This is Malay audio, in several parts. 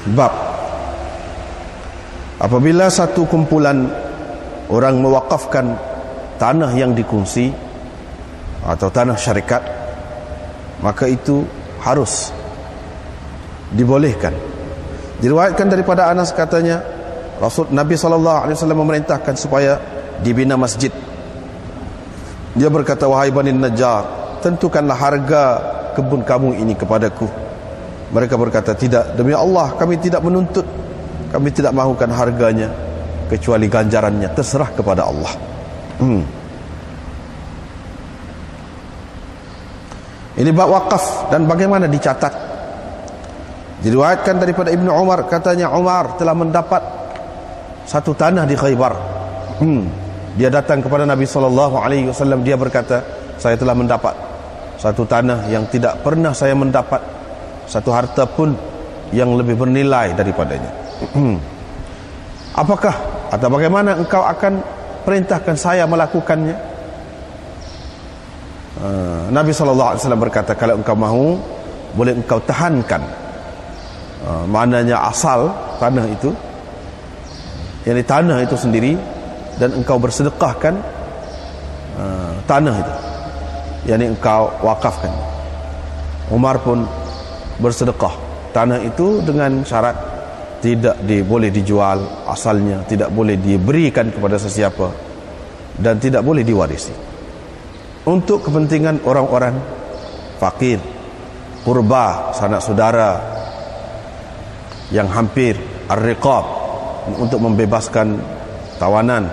Bab apabila satu kumpulan orang mewakafkan tanah yang dikongsi atau tanah syarikat, maka itu harus dibolehkan. Diriwayatkan daripada Anas katanya, Nabi SAW memerintahkan supaya dibina masjid. Dia berkata, wahai Bani Najjar, tentukanlah harga kebun kamu ini kepadaku. Mereka berkata, tidak, demi Allah kami tidak menuntut, kami tidak mahukan harganya kecuali ganjarannya terserah kepada Allah. Ini bab wakaf dan bagaimana dicatat. Diriwayatkan daripada Ibnu Umar, katanya Umar telah mendapat satu tanah di Khaybar. Dia datang kepada Nabi SAW, dia berkata, saya telah mendapat satu tanah yang tidak pernah saya mendapat satu harta pun yang lebih bernilai daripadanya. Apakah atau bagaimana engkau akan perintahkan saya melakukannya? Nabi SAW berkata, kalau engkau mahu, boleh engkau tahankan maknanya asal tanah itu, yakni tanah itu sendiri, dan engkau bersedekahkan tanah itu, yakni engkau wakafkan. Umar pun bersedekah tanah itu dengan syarat tidak boleh dijual asalnya, tidak boleh diberikan kepada sesiapa, dan tidak boleh diwarisi, untuk kepentingan orang-orang fakir, kurba, sanak saudara yang hampir ar-riqab, untuk membebaskan tawanan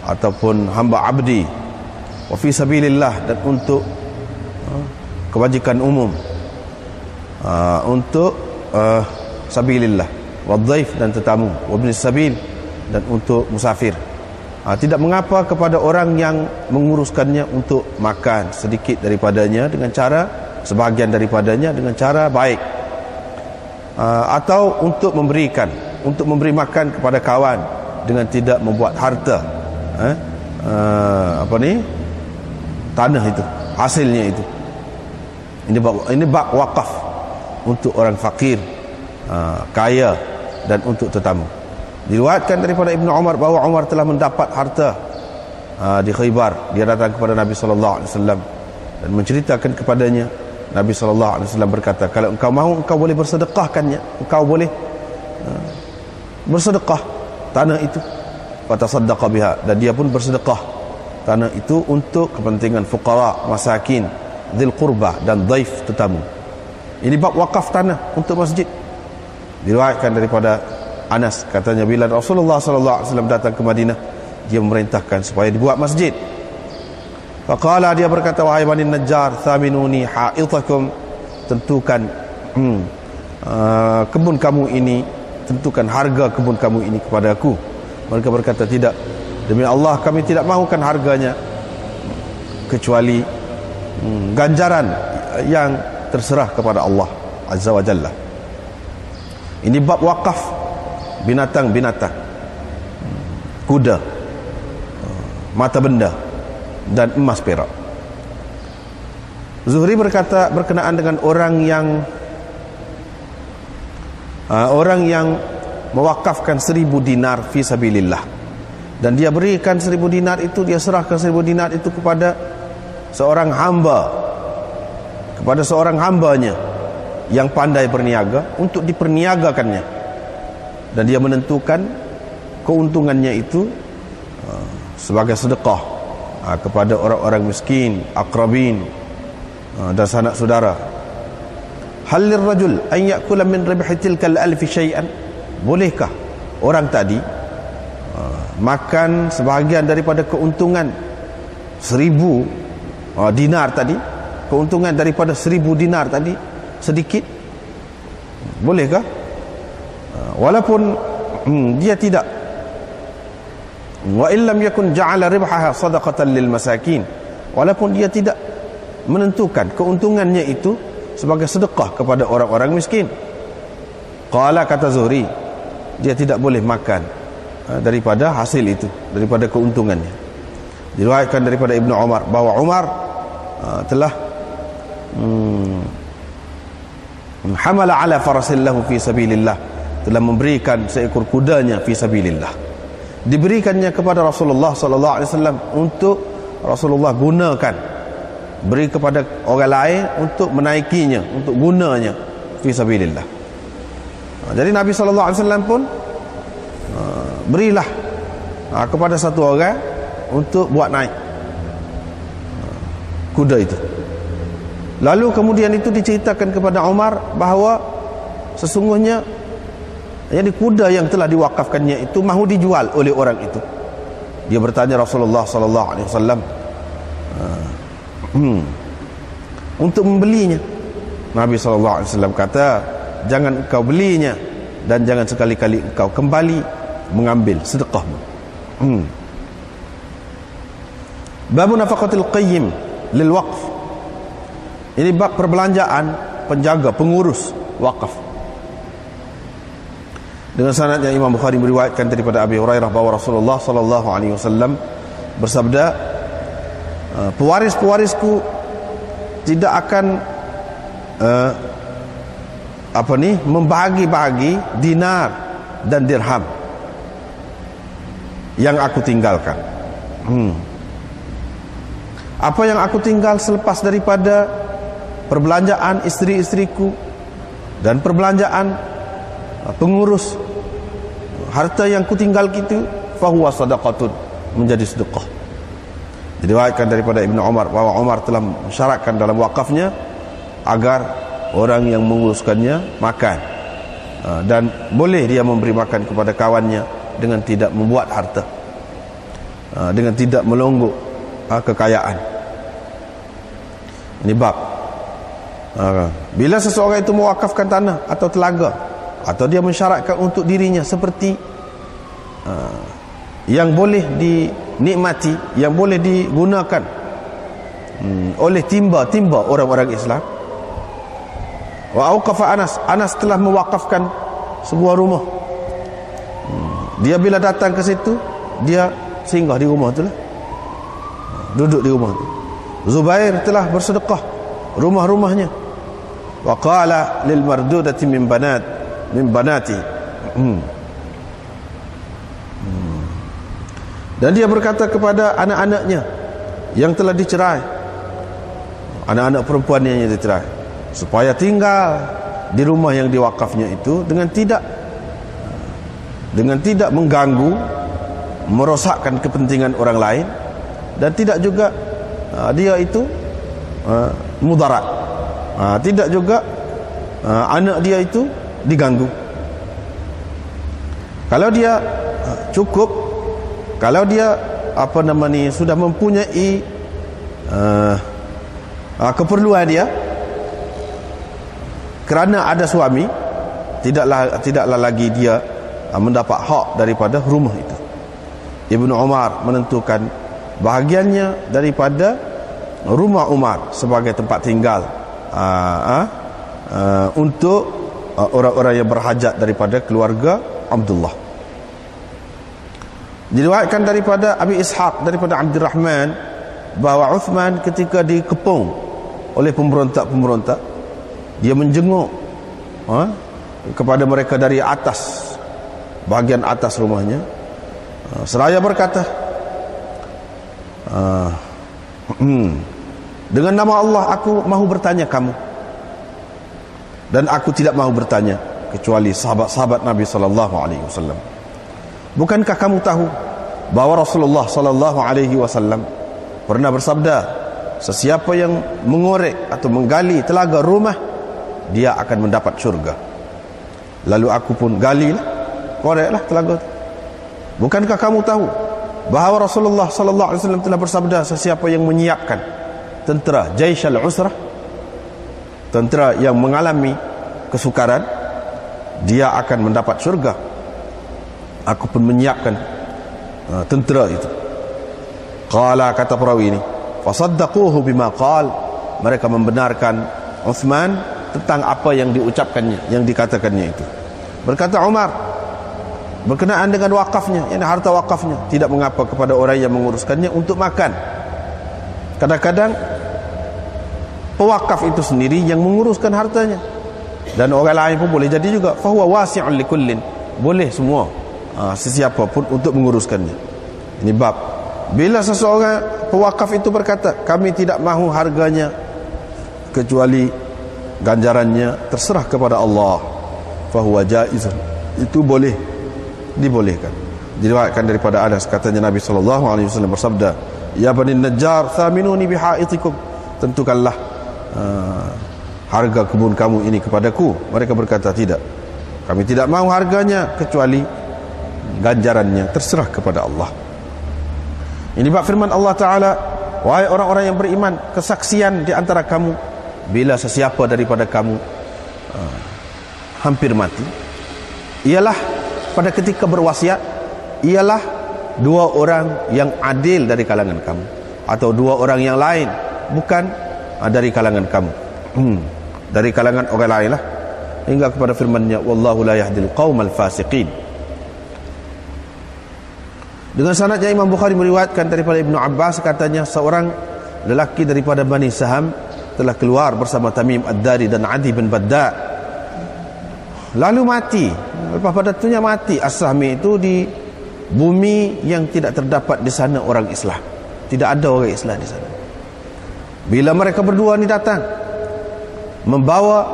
ataupun hamba abdi, wa fi sabilillah, dan untuk kebajikan umum, untuk sabilillah, wa dhaif, dan tetamu, wa ibn sabil, dan untuk musafir. Tidak mengapa kepada orang yang menguruskannya untuk makan sedikit daripadanya dengan cara, sebahagian daripadanya dengan cara baik, atau untuk memberikan, untuk memberi makan kepada kawan dengan tidak membuat harta tanah itu, hasilnya itu. Ini bab wakaf untuk orang fakir, kaya, dan untuk tetamu. Diriwayatkan daripada Ibnu Umar bahawa Umar telah mendapat harta di Khaybar. Dia datang kepada Nabi SAW dan menceritakan kepadanya. Nabi SAW berkata, kalau engkau mahu, engkau boleh bersedekahkannya, engkau boleh bersedekah tanah itu. Fatasaddaqa biha, dan dia pun bersedekah tanah itu untuk kepentingan fuqara, masakin, dzil qurbah, dan dhaif, tetamu. Ini bab wakaf tanah untuk masjid. Diriwayatkan daripada Anas, katanya bila Rasulullah SAW datang ke Madinah, dia memerintahkan supaya dibuat masjid. Faqala, dia berkata, wahai Bani Najjar, thaminuni ha'itakum, tentukan kebun kamu ini, tentukan harga kebun kamu ini kepada aku. Mereka berkata, tidak, demi Allah kami tidak mahukan harganya kecuali ganjaran yang terserah kepada Allah Azza wa Jalla. Ini bab wakaf binatang-binatang, kuda, mata benda, dan emas perak. Zuhri berkata berkenaan dengan orang yang mewakafkan 1000 dinar fi sabilillah, dan dia berikan 1000 dinar itu, dia serahkan 1000 dinar itu kepada seorang hamba, kepada seorang hambanya yang pandai berniaga, untuk diperniagakannya, dan dia menentukan keuntungannya itu sebagai sedekah kepada orang-orang miskin, akrabin, dan sanak saudara. Hal lirrajul an ya'kula min ribhi tilkal alf syai'an, bolehkah orang tadi makan sebahagian daripada keuntungan 1000 dinar tadi, keuntungan daripada 1000 dinar tadi, sedikit, bolehkah? Walaupun dia tidak, wa illam yakun ja'ala ribhaha sadaqatan lil masakin, walaupun dia tidak menentukan keuntungannya itu sebagai sedekah kepada orang-orang miskin. Qala, kata Zuhri, dia tidak boleh makan daripada hasil itu, daripada keuntungannya. Diriwayatkan daripada Ibnu Umar bahawa Umar telah hamala ala farasin lahu fi sabilillah, telah memberikan seekor kudanya fi sabilillah. Diberikannya kepada Rasulullah sallallahu alaihi wasallam untuk Rasulullah gunakan, beri kepada orang lain untuk menaikinya, untuk gunanya fi sabilillah. Jadi Nabi sallallahu alaihi wasallam pun berilah kepada satu orang untuk buat naik kuda itu. Lalu kemudian itu diceritakan kepada Umar bahawa sesungguhnya yang kuda yang telah diwakafkannya itu mahu dijual oleh orang itu. Dia bertanya Rasulullah sallallahu alaihi wasallam untuk membelinya. Nabi sallallahu alaihi wasallam kata, jangan engkau belinya dan jangan sekali-kali engkau kembali mengambil sedekahmu. Bab nafaqatil qayyim lil waqf. Ini bab perbelanjaan penjaga, pengurus wakaf. Dengan sanad yang Imam Bukhari meriwayatkan daripada Abi Hurairah bahawa Rasulullah sallallahu alaihi wasallam bersabda, pewaris-pewarisku tidak akan membahagi-bahagi dinar dan dirham yang aku tinggalkan. Apa yang aku tinggal selepas daripada perbelanjaan isteri-isteriku dan perbelanjaan pengurus harta yang kutinggal itu, fahuwa sadaqatun, menjadi sedekah. Diriwayatkan daripada Ibnu Umar bahawa Umar telah mensyaratkan dalam wakafnya agar orang yang menguruskannya makan, dan boleh dia memberi makan kepada kawannya dengan tidak membuat harta, dengan tidak melonggok kekayaan. Ini bab bila seseorang itu mewakafkan tanah atau telaga, atau dia mensyaratkan untuk dirinya seperti yang boleh dinikmati, yang boleh digunakan oleh timba-timba orang-orang Islam. Wa auqafa Anas telah mewakafkan sebuah rumah. Dia bila datang ke situ, dia singgah di rumah itulah, duduk di rumah itu. Zubair telah bersedekah rumah-rumahnya. Wa qala lil mardudati min banati. Dan dia berkata kepada anak-anaknya yang telah dicerai, anak-anak perempuannya yang dicerai, supaya tinggal di rumah yang diwakafnya itu dengan tidak mengganggu, merosakkan kepentingan orang lain, dan tidak juga dia itu mudarat, tidak juga anak dia itu diganggu. Kalau dia cukup, kalau dia sudah mempunyai keperluan dia kerana ada suami, tidaklah lagi dia mendapat hak daripada rumah itu. Ibnu Umar menentukan bahagiannya daripada rumah Umar sebagai tempat tinggal untuk orang-orang yang berhajat daripada keluarga Abdullah. Diriwayatkan daripada Abi Ishaq daripada Abdurrahman bahawa Uthman ketika dikepung oleh pemberontak-pemberontak, dia menjenguk kepada mereka dari atas, bahagian atas rumahnya, seraya berkata, dengan nama Allah aku mahu bertanya kamu, dan aku tidak mahu bertanya kecuali sahabat-sahabat Nabi sallallahu alaihi wasallam. Bukankah kamu tahu bahawa Rasulullah sallallahu alaihi wasallam pernah bersabda, sesiapa yang mengorek atau menggali telaga rumah, dia akan mendapat syurga. Lalu aku pun galilah, koreklah telaga itu. Bukankah kamu tahu bahawa Rasulullah sallallahu alaihi wasallam telah bersabda, sesiapa yang menyiapkan tentera Jaisyal Usrah, tentera yang mengalami kesukaran, dia akan mendapat syurga. Aku pun menyiapkan tentera itu. Qala, kata perawi ini, fasaddaquhu bima qal, mereka membenarkan Uthman tentang apa yang diucapkannya, yang dikatakannya itu. Berkata Umar berkenaan dengan wakafnya, ini harta wakafnya, tidak mengapa kepada orang yang menguruskannya untuk makan. Kadang-kadang pewakaf itu sendiri yang menguruskan hartanya, Dan orang lain pun boleh jadi juga. Fahuwa wasi'un likullin, boleh semua, sesiapa pun untuk menguruskannya. Ini bab. Bila seseorang pewakaf itu berkata, kami tidak mahu harganya kecuali ganjarannya terserah kepada Allah, fahuwa jaizun, itu boleh, dibolehkan. Diriwayatkan daripada Anas, katanya Nabi SAW bersabda, ya Bani Najjar thaminuni bihaitikum, tentukanlah harga kebun kamu ini kepadaku. Mereka berkata, tidak, kami tidak mahu harganya kecuali ganjarannya terserah kepada Allah. Ini bab firman Allah Ta'ala, wahai orang-orang yang beriman, kesaksian di antara kamu bila sesiapa daripada kamu hampir mati, ialah pada ketika berwasiat, ialah dua orang yang adil dari kalangan kamu, atau dua orang yang lain bukan dari kalangan kamu, dari kalangan orang lain lah, hingga kepada firman-Nya, wallahu la yahdil qaumal fasiqin. Dengan sanadnya Imam Bukhari meriwayatkan daripada Ibnu Abbas, katanya seorang lelaki daripada Bani Saham telah keluar bersama Tamim Ad-Dari dan Adi bin Badda, lalu mati. Lepas pada tunya mati. As-Sahmi itu di bumi yang tidak terdapat di sana orang Islam, tidak ada orang Islam di sana. Bila mereka berdua ni datang membawa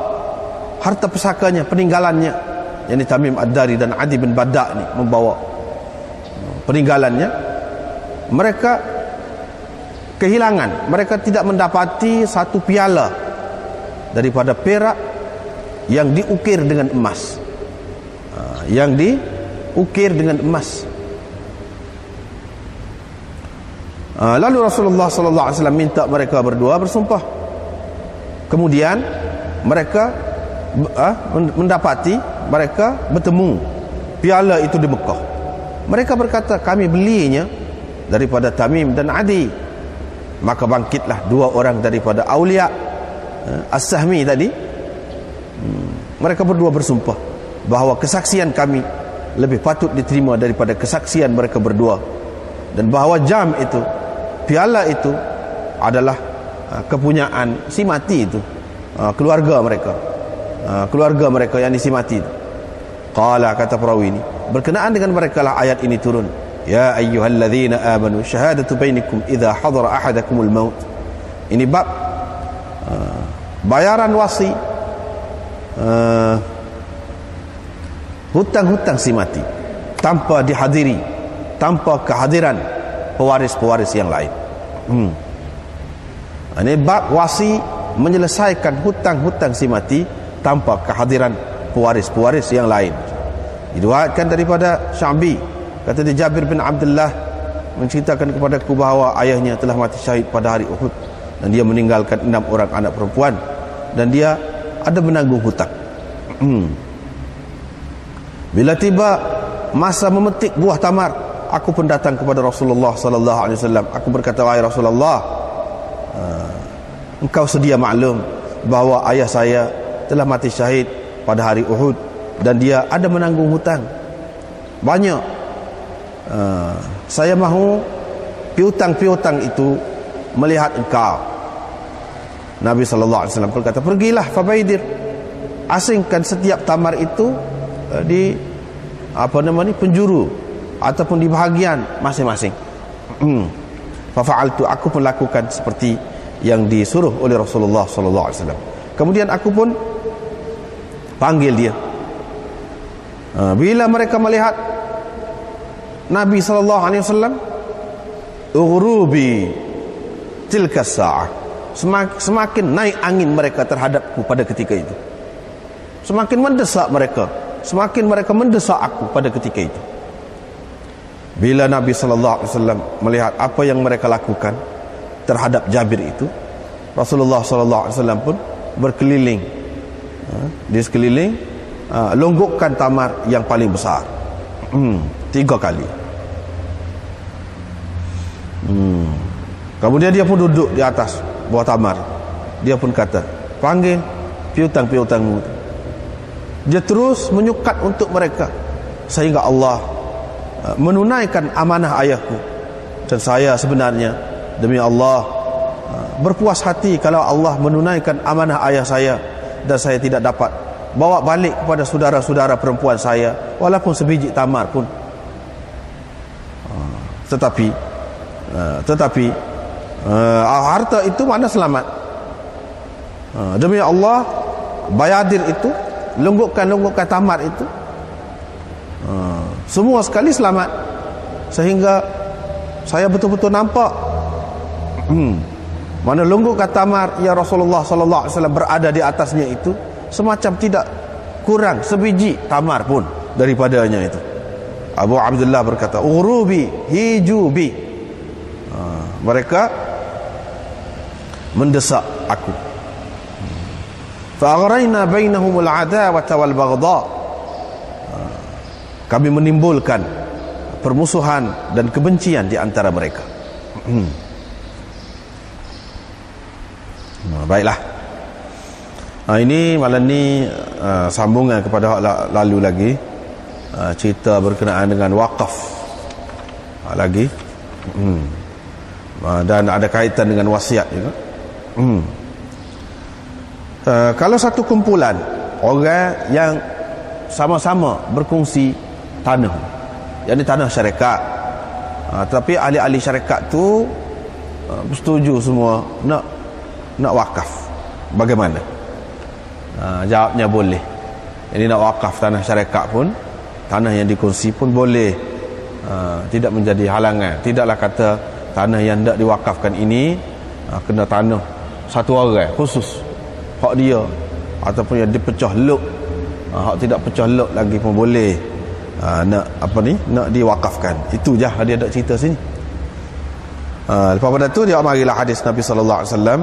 harta pusakanya, peninggalannya, yakni Tamim Ad-Dari dan Adi bin Badda ni membawa peninggalannya, mereka kehilangan, mereka tidak mendapati satu piala daripada perak yang diukir dengan emas, yang diukir dengan emas. Lalu Rasulullah sallallahu alaihi wasallam minta mereka berdua bersumpah. Kemudian mereka mendapati, mereka bertemu piala itu di Mekah. Mereka berkata, kami belinya daripada Tamim dan Adi. Maka bangkitlah dua orang daripada awliya As-Sahmi tadi. Mereka berdua bersumpah bahawa kesaksian kami lebih patut diterima daripada kesaksian mereka berdua, dan bahawa jam itu, piala itu adalah kepunyaan si mati itu, keluarga mereka yang si mati itu. Qala, kata perawi ini, berkenaan dengan mereka lah ayat ini turun. Ya ayyuhalladzina amanu syahadatu bainakum idza hadara ahadakumul maut. Ini bab bayaran wasi, hutang-hutang si mati tanpa dihadiri, tanpa kehadiran pewaris-pewaris yang lain. Ini bab wasi, menyelesaikan hutang-hutang si mati tanpa kehadiran pewaris-pewaris yang lain. Diriwayatkan daripada Sya'bi, kata dia, Jabir bin Abdullah menceritakan kepadaku bahawa ayahnya telah mati syahid pada hari Uhud, dan dia meninggalkan 6 orang anak perempuan, dan dia ada menanggung hutang. Bila tiba masa memetik buah tamar, aku pun datang kepada Rasulullah sallallahu alaihi wasallam. Aku berkata, wahai Rasulullah, engkau sedia maklum bahawa ayah saya telah mati syahid pada hari Uhud, dan dia ada menanggung hutang banyak. Saya mahu piutang-piutang itu melihat engkau. Nabi sallallahu alaihi wasallam berkata, pergilah fabaidir, asingkan setiap tamar itu di penjuru ataupun di bahagian masing-masing. Fafa'altu, aku pun lakukan seperti yang disuruh oleh Rasulullah sallallahu alaihi wasallam. Kemudian aku pun panggil dia. Bila mereka melihat Nabi sallallahu alaihi wasallam, ughrubi tilka sa'ah, semakin naik angin mereka terhadapku pada ketika itu. Semakin mendesak mereka, semakin mereka mendesak aku pada ketika itu. Bila Nabi sallallahu alaihi wasallam melihat apa yang mereka lakukan terhadap Jabir itu, Rasulullah sallallahu alaihi wasallam pun berkeliling di sekeliling, longgokkan tamar yang paling besar 3 kali. Kemudian dia pun duduk di atas buah tamar. Dia pun kata, panggil piutang-piutangmu. Dia terus menyukat untuk mereka sehingga Allah menunaikan amanah ayahku. Dan saya sebenarnya demi Allah berpuas hati kalau Allah menunaikan amanah ayah saya, dan saya tidak dapat bawa balik kepada saudara-saudara perempuan saya, walaupun sebiji tamar pun. Tetapi harta itu mana selamat. Demi Allah, bayadir itu, lunggukkan tamar itu, semua sekali selamat. Sehingga saya betul-betul nampak mana lunggukkan tamar ya Rasulullah sallallahu alaihi wasallam berada di atasnya itu, semacam tidak kurang sebiji tamar pun daripadanya itu. Abu Abdullah berkata, urubi hijubi, mereka mendesak aku. Fa'aghrayna bainahumul adawata wal baghdha, kami menimbulkan permusuhan dan kebencian di antara mereka. Baiklah. Ini malam ni sambungan kepada lalu lagi, cerita berkenaan dengan wakaf lagi, dan ada kaitan dengan wasiat juga. Kalau satu kumpulan orang yang sama-sama berkongsi tanah, yang ini tanah syarikat, tapi ahli-ahli syarikat tu setuju semua nak wakaf, bagaimana? Jawabnya boleh. Jadi nak wakaf tanah syarikat pun, tanah yang dikongsi pun boleh, tidak menjadi halangan. Tidaklah kata tanah yang tidak diwakafkan ini kena tanah satu orang khusus, hak dia, ataupun yang dipecah lok, hak tidak pecah lok lagi pun boleh nak diwakafkan. Itu je dia ada cerita sini. Lepas pada tu dia marilah hadis Nabi sallallahu alaihi wasallam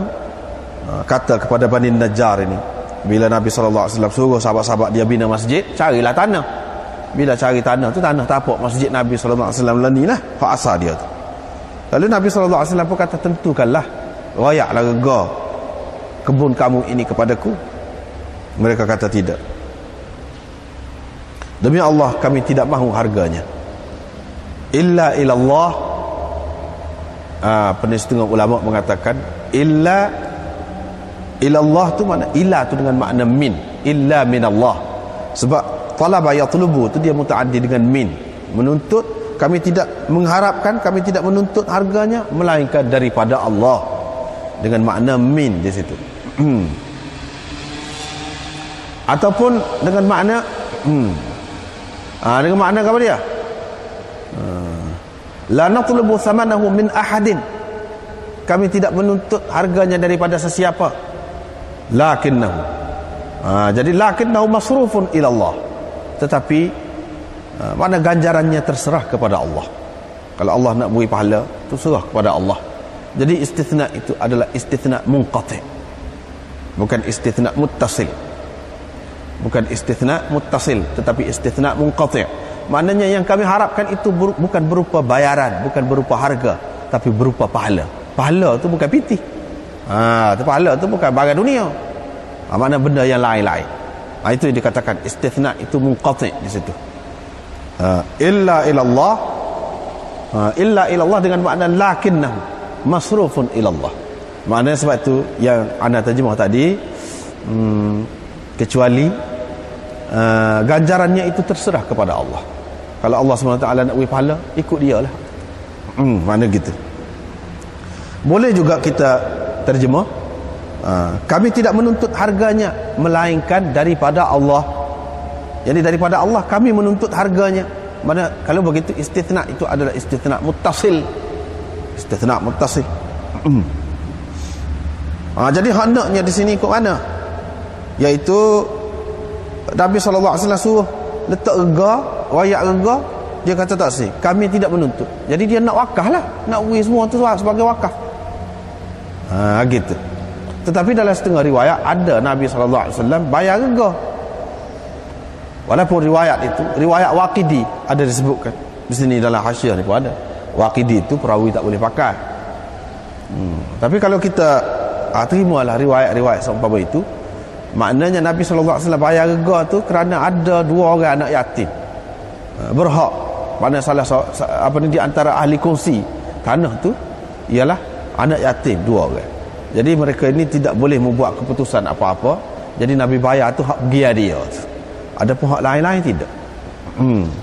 kata kepada Bani Najjar ini, bila Nabi sallallahu alaihi wasallam suruh sahabat-sahabat dia bina masjid, carilah tanah. Bila cari tanah tu, tanah tapak masjid Nabi sallallahu alaihi wasallam lanilah hak asal dia tu. Lalu Nabi sallallahu alaihi wasallam pun kata, tentukanlah, rayaklah rega kebun kamu ini kepadaku. Mereka kata tidak. Demi Allah kami tidak mahu harganya. Illa ilallah. Setengah ulama mengatakan illa ilallah tu mana? Illa tu dengan makna min. Illa minallah. Sebab talaba yatlubu tu dia mutaaddi dengan min. Menuntut, kami tidak mengharapkan, kami tidak menuntut harganya, melainkan daripada Allah, dengan makna min di situ. Ataupun dengan makna dengan makna apa dia? La natlubu thamanahu min ahadin, kami tidak menuntut harganya daripada sesiapa. Lakinnahu, jadi lakinnahu masrufun ila Allah, tetapi mana ganjarannya terserah kepada Allah. Kalau Allah nak beri pahala, tu serah kepada Allah. Jadi istithna itu adalah istithna munqati', bukan istithna muttasil. Bukan istithna muttasil, tetapi istithna munqati'. Maknanya yang kami harapkan itu bukan berupa bayaran, bukan berupa harga, tapi berupa pahala. Pahala tu bukan piti. Pahala tu bukan barang dunia. Mana benda yang lain-lain. Itu yang dikatakan istithna itu munqati' di situ. Illa ilallah, illa ilallah dengan makna lakinnahu masrufun ilallah. Maknanya sebab itu yang anda terjemah tadi, kecuali ganjarannya itu terserah kepada Allah. Kalau Allah SWT nak beri pahala, ikut dia lah. Mana gitu. Boleh juga kita terjemah, kami tidak menuntut harganya, melainkan daripada Allah. Jadi daripada Allah kami menuntut harganya. Mana kalau begitu istithna itu adalah istithna muttasil. Istithna muttasil. Jadi hendaknya di sini ikut mana? Iaitu Nabi sallallahu alaihi wasallam suruh letak rega, rayak rega, dia kata tak sih, kami tidak menuntut. Jadi dia nak wakaf lah, nak beri semua tu sebagai wakaf. Gitu. Tetapi dalam setengah riwayat ada Nabi sallallahu alaihi wasallam bayar rega. Walaupun riwayat itu, riwayat Waqidi ada disebutkan. Di sini dalam hasyiah ni pun ada. Waqidi itu perawi tak boleh pakai. Tapi kalau kita terimalah riwayat-riwayat seumpama itu, maknanya Nabi sallallahu alaihi wasallam bayar rega tu kerana ada dua orang anak yatim berhak. Mana salah di antara ahli kongsi tanah tu ialah anak yatim dua orang. Jadi mereka ini tidak boleh membuat keputusan apa-apa Jadi Nabi bayar tu hak dia tu. Ada pun hak lain-lain tidak.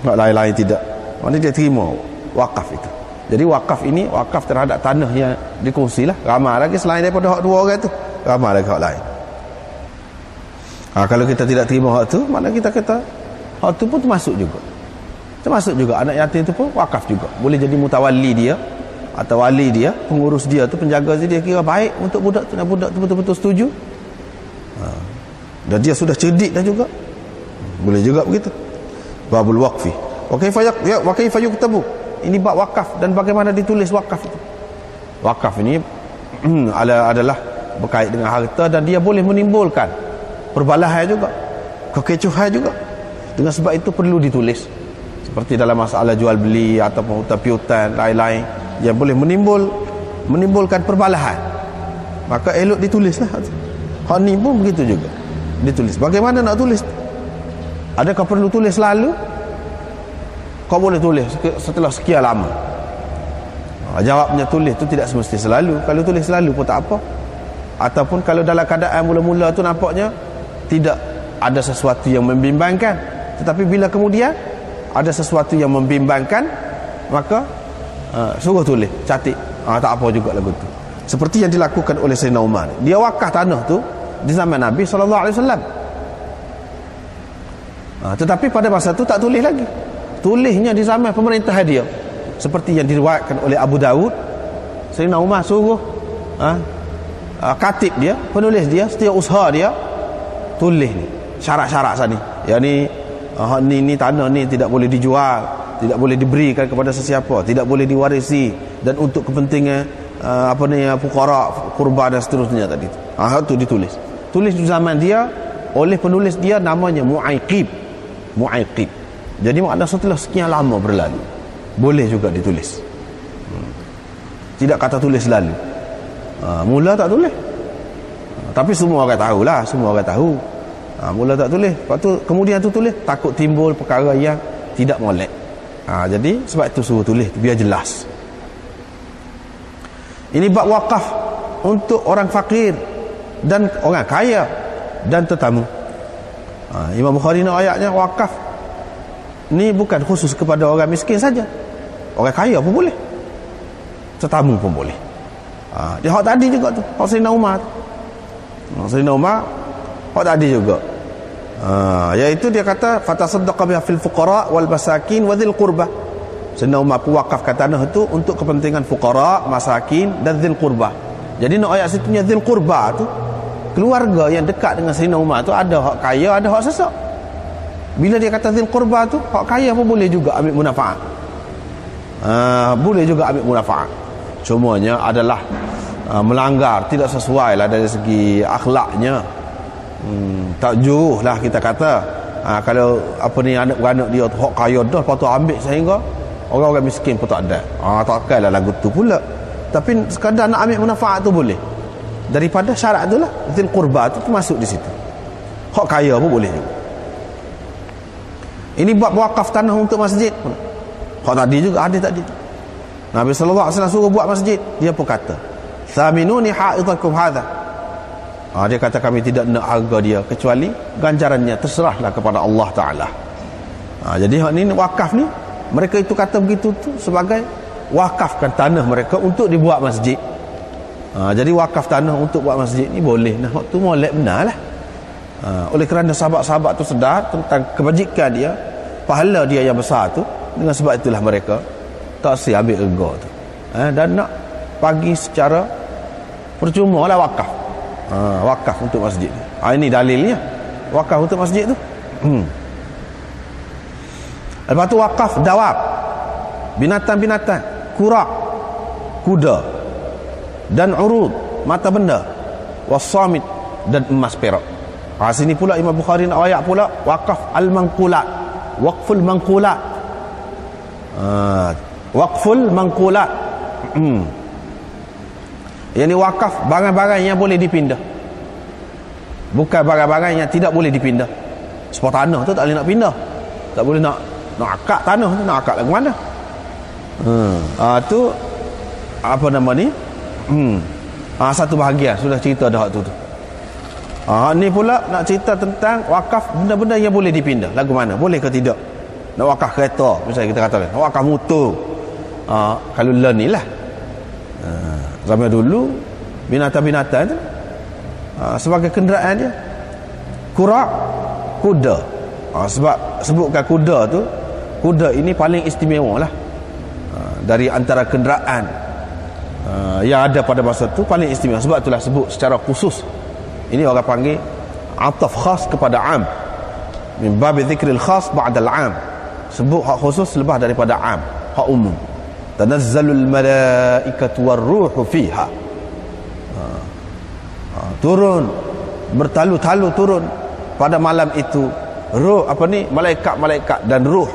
Hak lain-lain tidak. Maknanya dia terima wakaf itu. Jadi wakaf ini wakaf terhadap tanah yang dikongsilah. Ramai lagi selain daripada hak dua orang tu. Ramai lagi hak lain. Kalau kita tidak terima hak tu, maknanya kita kata hak tu pun termasuk juga. Termasuk juga anak yatim tu pun wakaf juga. Boleh jadi mutawali dia atau wali dia, pengurus dia tu, penjaga dia kira baik untuk budak tu, dan budak tu betul-betul setuju. Dan dia sudah cerdik dah juga. Boleh juga begitu. Babul waqfi. Wa kaifa yuktabu. Ini bab wakaf dan bagaimana ditulis wakaf itu. Wakaf ini adalah berkait dengan harta dan dia boleh menimbulkan perbalahan juga, kekecohan juga. Dengan sebab itu perlu ditulis. Seperti dalam masalah jual beli ataupun hutang piutang lain-lain yang boleh menimbulkan perbalahan. Maka elok ditulislah. Hak ni pun begitu juga. Ditulis. Bagaimana nak tulis? Adakah perlu tulis selalu? Kau boleh tulis setelah sekian lama. Jawabnya tulis tu tidak semesti selalu. Kalau tulis selalu pun tak apa. Ataupun kalau dalam keadaan mula-mula tu nampaknya tidak ada sesuatu yang membimbangkan, tetapi bila kemudian ada sesuatu yang membimbangkan, maka suruh tulis, catik. Tak apa juga lagu tu. Seperti yang dilakukan oleh Sayyidina Umar. Dia wakaf tanah tu di zaman Nabi SAW. Tetapi pada masa tu tak tulis lagi. Tulisnya di zaman pemerintah dia. Seperti yang diriwayatkan oleh Abu Daud, Sayyidina Umar suruh katib dia, penulis dia, setiausaha dia tulis ni syarat-syarat sana. Yang ni tanah ni tidak boleh dijual, tidak boleh diberikan kepada sesiapa, tidak boleh diwarisi, dan untuk kepentingan fuqara, kurba dan seterusnya tadi. Itu ditulis. Tulis di zaman dia oleh penulis dia namanya Mu'aiqib. Jadi makna setelah sekian lama berlalu boleh juga ditulis. Tidak kata tulis selalu. Mula tak tulis. Tapi semua orang tahulah, semua orang tahu. Mula tak tulis, lepas tu kemudian tu tulis, takut timbul perkara yang tidak molek. Jadi sebab itu suruh tulis biar jelas. Ini bab wakaf untuk orang fakir dan orang kaya dan tetamu. Imam Bukhari nak ayatnya wakaf ni bukan khusus kepada orang miskin saja. Orang kaya pun boleh, tetamu pun boleh. Dia hak tadi juga tu, hak Sayyidina Umar. Sayyidina Umar hak tadi juga. Iaitu dia kata fatasaddaqa biha fil fuqara wal masakin wa dzil qurba. Sayyidina Umar pun wakafkan tanah tu untuk kepentingan fuqara, masakin dan dzil qurba. Jadi nak ayat situnya dzil qurba tu, keluarga yang dekat dengan Sayyidina Umar tu ada hak kaya, ada hak sesak. Bila dia kata dzil qurba tu, hak kaya pun boleh juga ambil manfaat. Boleh juga ambil manfaat. Cumanya adalah melanggar, tidak sesuai lah dari segi akhlaknya. Tak jauh lah kita kata. Kalau anak-anak dia tu hak kaya dah, lepas tu ambil sehingga orang-orang miskin pun tak ada. Takkan lah lagu tu pula. Tapi sekadar nak ambil manfaat tu boleh. Daripada syarat tu lah, dzil qurba tu masuk di situ. Hak kaya pun boleh juga. Ini buat wakaf tanah untuk masjid. Hak tadi juga ada tadi. Nabi SAW suruh buat masjid. Dia pun kata, "Thaminuni ha'idakum hadha." Dia kata kami tidak nak harga dia kecuali ganjarannya terserahlah kepada Allah Ta'ala. Jadi hak ni wakaf ni, mereka itu kata begitu tu sebagai wakafkan tanah mereka untuk dibuat masjid. Jadi wakaf tanah untuk buat masjid ni boleh. Nah, waktu molek benar lah. Oleh kerana sahabat-sahabat tu sedar tentang kebajikan dia, pahala dia yang besar tu, dengan sebab itulah mereka tak si ambil rega tu. Dan nak bagi secara percuma lah wakaf. Wakaf untuk masjid. Ini dalilnya. Wakaf untuk masjid tu. Lepas tu wakaf dawab, binatang-binatang, kura, kuda, dan urud, mata benda, wasamit, dan emas perak. Sini pula Imam Bukhari nak ayat pula wakaf al-manqulat, waqful manqulat. Waqful manqulat. Yang ni wakaf barang-barang yang boleh dipindah, bukan barang-barang yang tidak boleh dipindah. Seperti tanah tu tak boleh nak pindah, tak boleh nak akad tanah tu, nak akad lagu mana? Tu apa nama ni? Satu bahagian sudah cerita dah tu. Ni pula nak cerita tentang wakaf benda-benda yang boleh dipindah. Lagu mana? Boleh ke tidak? Nak wakaf kereta, misalnya kita katakan. Nak wakaf motor. Kalau ni lah. Zaman dulu, binatang-binatang tu, sebagai kenderaan dia, kuda. Sebab sebutkan kuda tu, kuda ini paling istimewa lah. Dari antara kenderaan yang ada pada masa tu, paling istimewa. Sebab itulah sebut secara khusus. Ini orang panggil ataf khas kepada am, min babi dzikril khas ba'dal am. Sebut hak khusus lepas daripada am, hak umum. Tanazzalul malaikatu warruhu fiha. Turun, bertalu-talu turun pada malam itu ruh, malaikat-malaikat dan ruh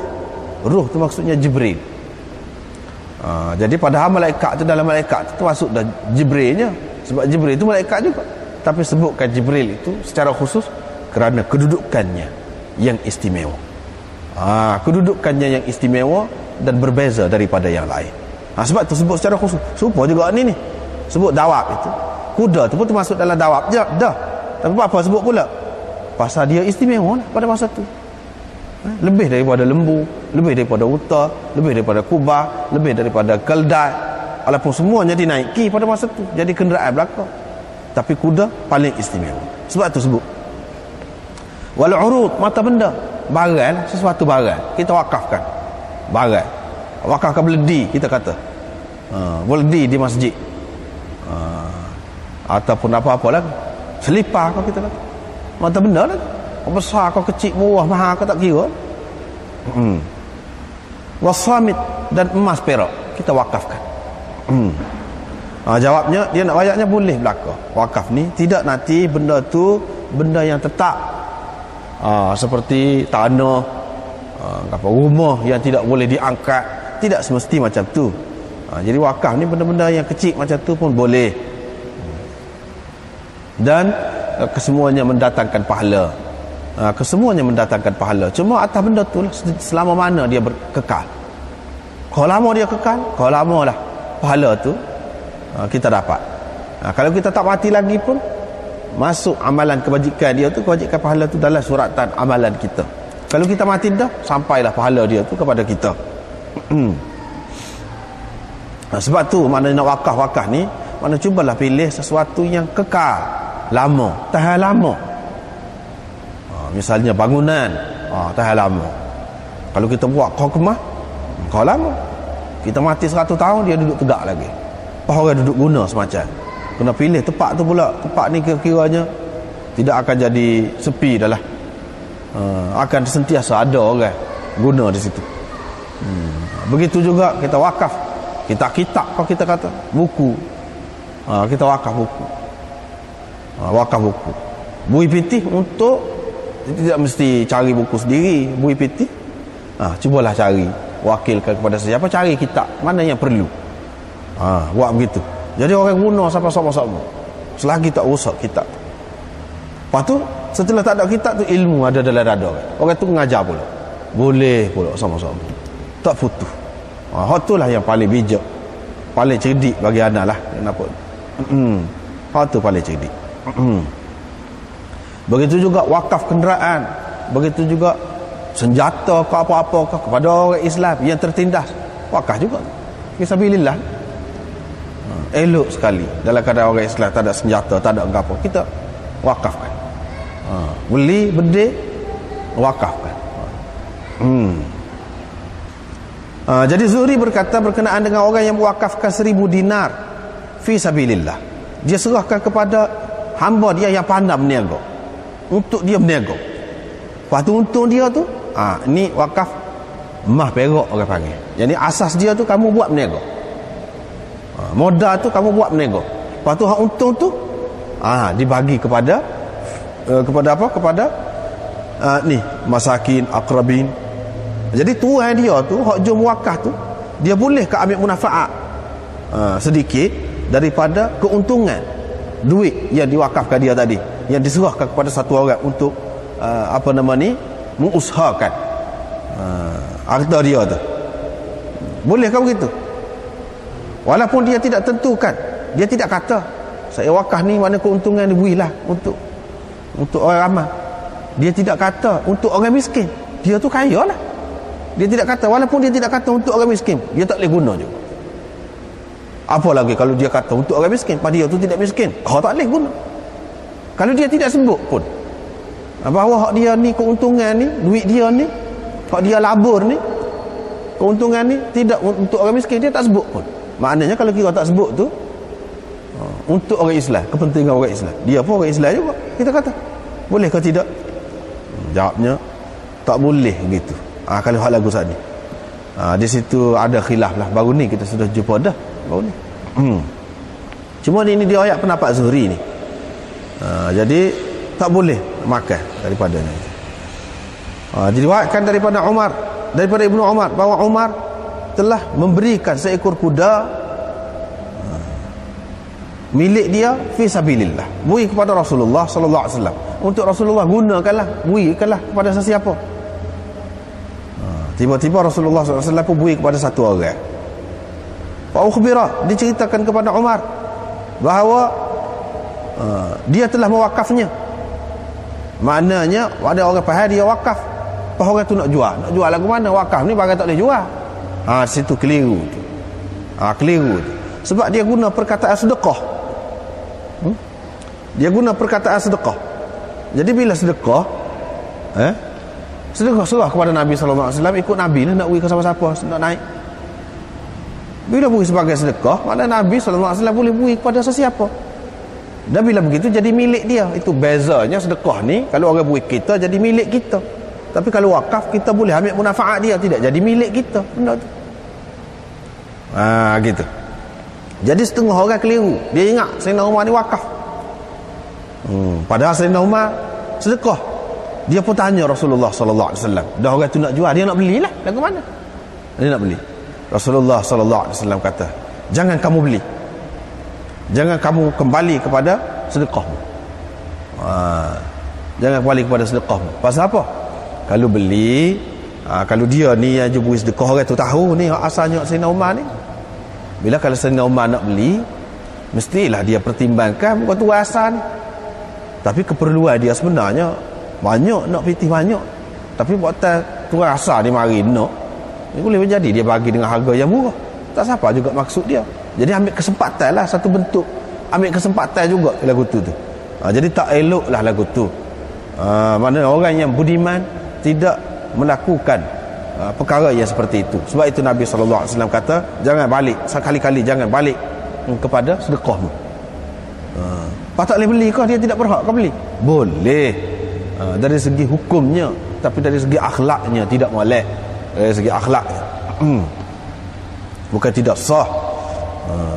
tu maksudnya Jibril. Jadi padahal malaikat tu, dalam malaikat tu masuk dah Jibrilnya, sebab Jibril itu malaikat juga. Tapi sebutkan Jibril itu secara khusus kerana kedudukannya yang istimewa. Kedudukannya yang istimewa dan berbeza daripada yang lain. Sebab tu sebut secara khusus. Serupa juga ni. Sebut dawab itu. Kuda tu pun termasuk dalam dawab je dah. Tapi apa sebut pula? Pasal dia istimewa lah pada masa tu. Lebih daripada lembu, lebih daripada unta, lebih daripada kubah, lebih daripada keldai. Walaupun semuanya dinaiki pada masa tu, jadi kenderaan belaka. Tapi kuda paling istimewa. Sebab tu sebut. Wal urud, mata benda, barang, sesuatu barang kita wakafkan. Barang. Wakafkan beledi, kita kata. Beledi di masjid. Ataupun apa-apa lah. Selipar kau kita kata. Mata benda lah. Kau besar, kau kecil, murah, mahal, kau tak kira. Wasamit, dan emas perak kita wakafkan. Jawabnya, dia nak ayatnya boleh belaka. Wakaf ni tidak nanti benda tu benda yang tetap. Seperti tanah, rumah yang tidak boleh diangkat, tidak semesti macam tu. Jadi wakaf ni benda-benda yang kecil macam tu pun boleh. Dan kesemuanya mendatangkan pahala. Kesemuanya mendatangkan pahala. Cuma atas benda tu lah, selama mana dia kekal. Kalau lama dia kekal, kalau lama lah pahala tu kita dapat. Kalau kita tak mati lagi pun, masuk amalan kebajikan dia tu, kebajikan pahala tu dalam suratan amalan kita. Kalau kita mati dah, sampailah pahala dia tu kepada kita. Sebab tu mana nak wakaf ni, mana cubalah pilih sesuatu yang kekal, lama, tahan lama. Misalnya bangunan, tahan lama. Kalau kita buat kemah, kau lama. Kita mati 100 tahun, dia duduk tegak lagi. Orang duduk guna semacam. Kena pilih tempat tu pula. Tempat ni kira-kiranya tidak akan jadi sepi dah lah. Akan sentiasa ada orang guna di situ. Begitu juga kita wakaf. Kita kitab, kalau kita kata buku. Kita wakaf buku. Wakaf buku. Bui pitih untuk, tidak mesti cari buku sendiri. Bui pitih, cubalah cari, wakilkan kepada siapa, cari kitab mana yang perlu. Buat begitu. Jadi orang guna sama-sama selagi tak rusak kitab. Lepas tu setelah tak ada kitab tu, ilmu ada dalam dada orang tu mengajar pula, boleh pula sama-sama, tak putus. Hak tu lah yang paling bijak, paling cerdik bagi anak lah. Kenapa? Hak tu paling cerdik. Begitu juga wakaf kenderaan, begitu juga senjata ke apa-apa kepada orang Islam yang tertindas, wakaf juga fisabilillah. Elok sekali dalam keadaan orang Islam tak ada senjata, tak ada apa, kita wakafkan. Beli bedil, wakafkan. Jadi Zuhri berkata berkenaan dengan orang yang mewakafkan 1000 dinar fi sabilillah, dia serahkan kepada hamba dia yang pandai berniaga, untuk dia berniaga. Lepas tu untung dia tu, ni wakaf emas perak orang panggil. Jadi asas dia tu kamu buat berniaga. Modal tu kamu buat berniaga. Lepas tu hak untung tu dibagi kepada apa? Kepada ni masakin, akrabin. Jadi tuan dia tu, hak jom wakaf tu, dia boleh ke ambil munafaat sedikit daripada keuntungan duit yang diwakafkan dia tadi, yang diserahkan kepada satu orang untuk mengusahakan harta dia tu. Bolehkah begitu? Walaupun dia tidak tentukan, dia tidak kata saya wakaf ni mana keuntungan diberilah untuk untuk orang ramai. Dia tidak kata untuk orang miskin. Dia tu kaya lah. Dia tidak kata, walaupun dia tidak kata untuk orang miskin, dia tak boleh guna juga. Apa lagi kalau dia kata untuk orang miskin, pada dia tu tidak miskin, kau tak boleh guna. Kalau dia tidak sebut pun bahawa hak dia ni, keuntungan ni, duit dia ni, hak dia labur ni, keuntungan ni tidak untuk orang miskin, dia tak sebut pun. Maknanya kalau kita tak sebut tu untuk orang Islam, kepentingan orang Islam, dia pun orang Islam juga, kita kata boleh ke tidak? Jawabnya tak boleh gitu. Kalau hal lagu saat ni di situ ada khilaf lah. Baru ni kita sudah jumpa dah baru ni. Cuma ini dia ayat pendapat Zuhri ni. Jadi tak boleh makan daripadanya. Diriwayatkan daripada Ibnu Umar bahawa Umar telah memberikan seekor kuda milik dia fi sabilillah, beri kepada Rasulullah sallallahu alaihi wasallam, untuk Rasulullah gunakanlah, berikanlah kepada sesiapa. Tiba-tiba Rasulullah sallallahu alaihi wasallam pun beri kepada satu orang. Fa ukhbira, diceritakan kepada Umar bahawa dia telah mewakafnya. Maknanya ada orang faham dia wakaf, apa orang tu nak jual lagu mana? Wakaf ni barang tak boleh jual. Situ keliru tu. Keliru tu. Sebab dia guna perkataan sedekah. Dia guna perkataan sedekah. Jadi bila sedekah sedekah serah kepada Nabi sallallahu alaihi wasallam, ikut Nabi lah, nak beri ke siapa-siapa, nak naik. Bila beri sebagai sedekah, maknanya Nabi sallallahu alaihi wasallam boleh beri kepada sesiapa. Dan bila begitu jadi milik dia. Itu bezanya sedekah ni, kalau orang beri kita jadi milik kita. Tapi kalau wakaf kita boleh ambil manfaat dia, tidak jadi milik kita benda tu. Gitu. Jadi setengah orang keliru. Dia ingat Sayyidina Umar ni wakaf. Padahal Sayyidina Umar sedekah. Dia pun tanya Rasulullah sallallahu alaihi wasallam, dah orang tu nak jual, dia nak belilah, lagu mana? Dia nak beli. Rasulullah sallallahu alaihi wasallam kata, jangan kamu beli. Jangan kamu kembali kepada sedekahmu. Jangan kembali kepada sedekahmu. Pasal apa? Kalau beli, kalau dia ni yang beri sedekah, orang tu tahu ni asalnya Sayyidina Umar ni. Bila kalau Sayyidina Umar nak beli, mestilah dia pertimbangkan bukan tu asal ni. Tapi keperluan dia sebenarnya banyak, nak pitih banyak. Tapi buatan tu rasa dia mari nak, ni boleh menjadi dia bagi dengan harga yang murah. Tak siapa juga maksud dia. Jadi ambil kesempatan lah, satu bentuk ambil kesempatan juga lagu tu. Jadi tak elok lah lagu tu. Mana orang yang budiman tidak melakukan perkara yang seperti itu. Sebab itu Nabi SAW kata, jangan balik, sekali-kali jangan balik kepada sedekahmu. Tak boleh beli kau, dia tidak berhak kau beli. Boleh dari segi hukumnya, tapi dari segi akhlaknya tidak boleh. Dari segi akhlaknya bukan tidak sah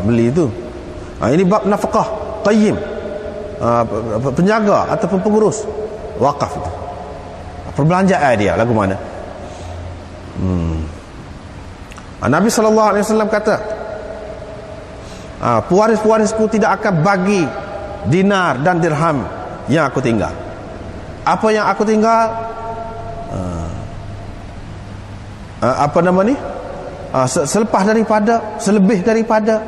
beli itu. Ini bab nafkah qayyim, penjaga ataupun pengurus wakaf itu. Perbelanjaan dia lagu mana? Nabi SAW kata, pewaris-pewarisku tidak akan bagi dinar dan dirham yang aku tinggal. Apa yang aku tinggal, selepas daripada, selebih daripada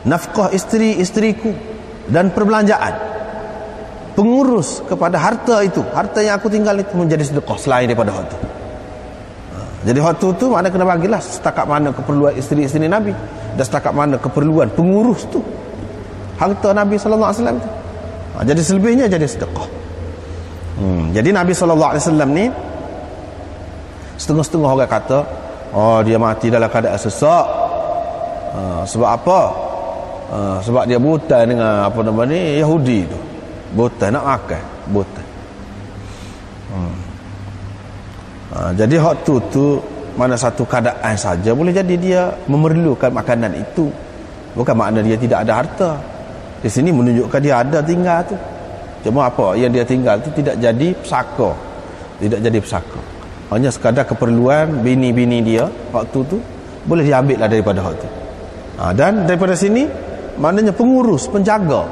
nafkah isteri-isteriku dan perbelanjaan, pengurus kepada harta itu, harta yang aku tinggal itu menjadi sedekah selain daripada harta. Jadi harta tu mana kena bagilah setakat mana keperluan isteri-isteri Nabi, dan setakat mana keperluan pengurus tu harta Nabi sallallahu alaihi wasallam tu. Jadi selebihnya jadi sedekah. Jadi Nabi sallallahu alaihi wasallam ni, setengah-setengah orang kata, dia mati dalam keadaan sesak. Sebab apa? Sebab dia buta dengan Yahudi tu. Buta nak makan, buta. Jadi hak tu mana satu keadaan saja boleh jadi dia memerlukan makanan itu. Bukan makna dia tidak ada harta. Di sini menunjukkan dia ada tinggal tu. Cuma apa yang dia tinggal tu tidak jadi pesaka. Tidak jadi pesaka. Hanya sekadar keperluan bini-bini dia waktu tu boleh diambil lah daripada hak tu. Dan daripada sini maknanya pengurus, penjaga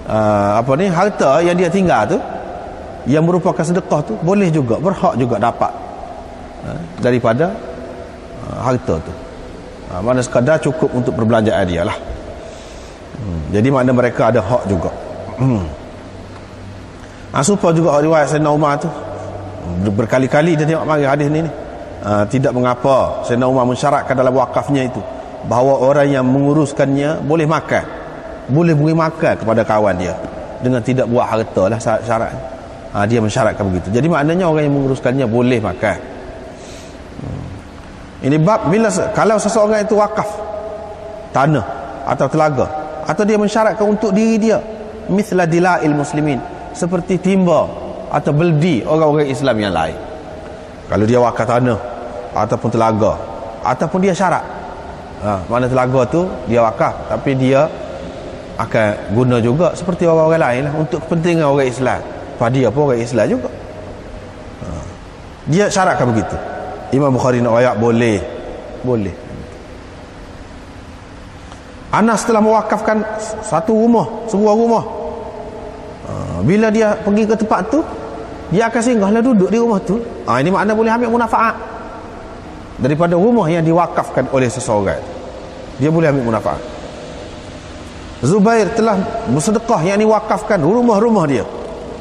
harta yang dia tinggal tu, yang merupakan sedekah tu, boleh juga, berhak juga dapat daripada harta tu. Mana sekadar cukup untuk perbelanjaan dia lah. Jadi makna mereka ada hak juga. Supaya juga riwayat Sayyidina Umar tu berkali-kali dia tengok mari hadis ni. Tidak mengapa Sayyidina Umar mensyaratkan dalam wakafnya itu bahawa orang yang menguruskannya boleh makan, boleh beri makan kepada kawan dia dengan tidak buat harta lah syarat. Dia mensyaratkan begitu. Jadi maknanya orang yang menguruskannya boleh makan. Ini bab bila kalau seseorang itu wakaf tanah atau telaga, atau dia mensyaratkan untuk diri dia, mithla dila'il muslimin, seperti timba atau beldi orang-orang Islam yang lain. Kalau dia wakaf tanah ataupun telaga, ataupun dia syarat, mana telaga tu dia wakaf tapi dia akan guna juga seperti orang-orang lain lah, untuk kepentingan orang Islam. Pada dia pun orang Islam juga. Dia syaratkan begitu. Imam Bukhari nak wayak boleh. Anas telah mewakafkan satu rumah, sebuah rumah. Bila dia pergi ke tempat tu, dia akan singgahlah duduk di rumah tu. Ini makna boleh ambil munafaat daripada rumah yang diwakafkan oleh seseorang. Dia boleh ambil munafaat. Zubair telah bersedekah, yang diwakafkan rumah-rumah dia,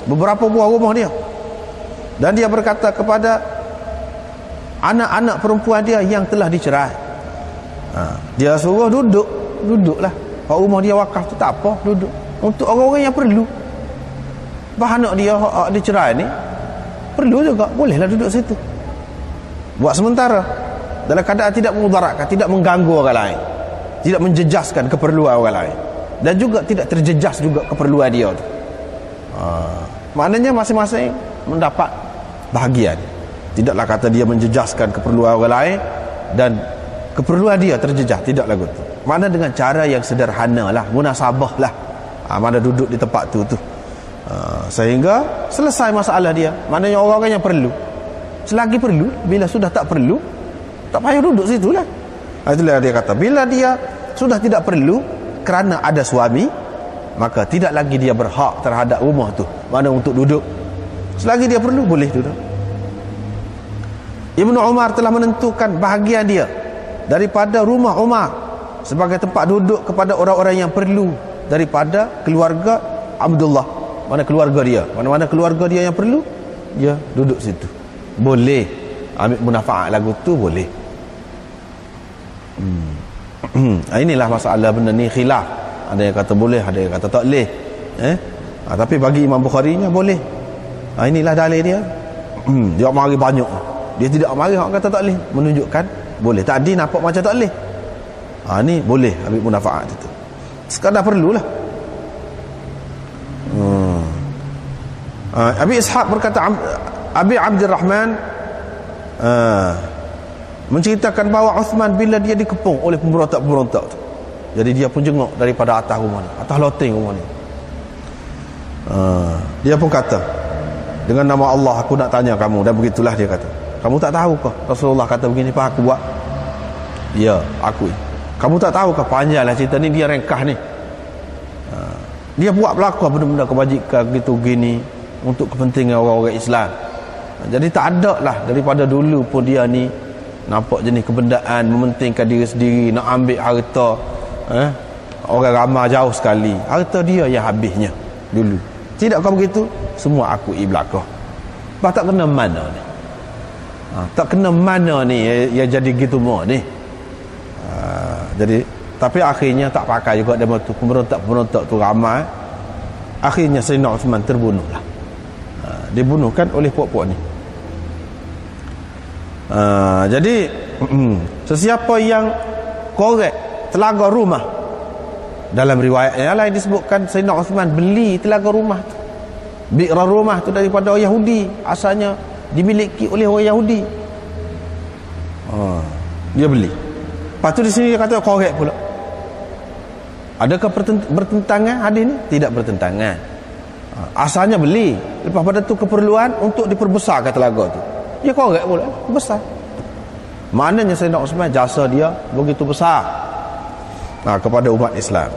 beberapa buah rumah dia, dan dia berkata kepada anak-anak perempuan dia yang telah dicerai, dia suruh duduklah. Pak rumah dia wakaf tu tak apa, duduk untuk orang-orang yang perlu. Bahan anak dia dicerai ni perlu juga, bolehlah duduk situ buat sementara, dalam keadaan tidak memudaratkan, tidak mengganggu orang lain, tidak menjejaskan keperluan orang lain, dan juga tidak terjejas juga keperluan dia tu. Maknanya masing-masing mendapat bahagian. Tidaklah kata dia menjejaskan keperluan orang lain dan keperluan dia terjejas, tidak lagu tu. Mana dengan cara yang sederhana lah, munasabah lah, mana duduk di tempat tu sehingga selesai masalah dia. Maknanya orang-orang yang perlu, selagi perlu, bila sudah tak perlu, tak payah duduk situ lah. Itulah dia kata, bila dia sudah tidak perlu kerana ada suami, maka tidak lagi dia berhak terhadap rumah tu, mana untuk duduk. Selagi dia perlu, boleh duduk. Ibnu Umar telah menentukan bahagian dia daripada rumah Umar sebagai tempat duduk kepada orang-orang yang perlu daripada keluarga Abdullah. Mana keluarga dia, mana-mana keluarga dia yang perlu, dia duduk situ. Boleh ambil munafaat lagu tu, boleh. Inilah masalah benda ni khilaf. Ada yang kata boleh, ada yang kata tak boleh. Tapi bagi Imam Bukhari nya boleh. Inilah dalil dia. Dia mari banyak. Dia tidak mari orang kata tak boleh, menunjukkan boleh. Tadi nampak macam tak boleh. Ni boleh ambil munafaat itu. Sekadar perlulah. Abi Ishaq berkata, Abi Abdurrahman menceritakan bahawa Uthman bila dia dikepung oleh pemberontak-pemberontak tu, jadi dia pun jenguk daripada atas rumah ni, atas loteng rumah ni. Dia pun kata, dengan nama Allah aku nak tanya kamu. Dan begitulah dia kata, kamu tak tahu ke Rasulullah kata begini, apa aku buat? Ya, aku. Kamu tak tahu ke, panjanglah cerita ni, dia ringkas ni. Dia buat berlaku benda-benda kebajikan gitu gini untuk kepentingan orang-orang Islam. Jadi tak ada lah daripada dulu pun dia ni nampak jenis kebendaan, mementingkan diri sendiri, nak ambil harta orang ramai jauh sekali. Harta dia yang habisnya dulu. Tidak kau begitu, semua aku belakang. Bah tak kena mana ni. Tak kena mana ni ya jadi gitu mau ni. Jadi tapi akhirnya tak pakai juga dia tu, pemberontak-pemberontak tu ramai. Akhirnya Sayyidina Uthman terbunuhlah. Dibunuhkan oleh puak-puak ni. Jadi sesiapa yang korek telaga rumah, dalam riwayat yang lain disebutkan Sayyidina Uthman beli telaga rumah tu, bi'ra rumah tu daripada orang Yahudi, asalnya dimiliki oleh orang Yahudi. Dia beli. Lepas tu di sini dia kata korek pula. Adakah bertentangan hadis ni? Tidak bertentangan. Asalnya beli, lepas pada tu keperluan untuk diperbesarkan telaga tu, dia korek pula, besar. Maknanya Sayyidina Uthman jasa dia begitu besar kepada umat Islam.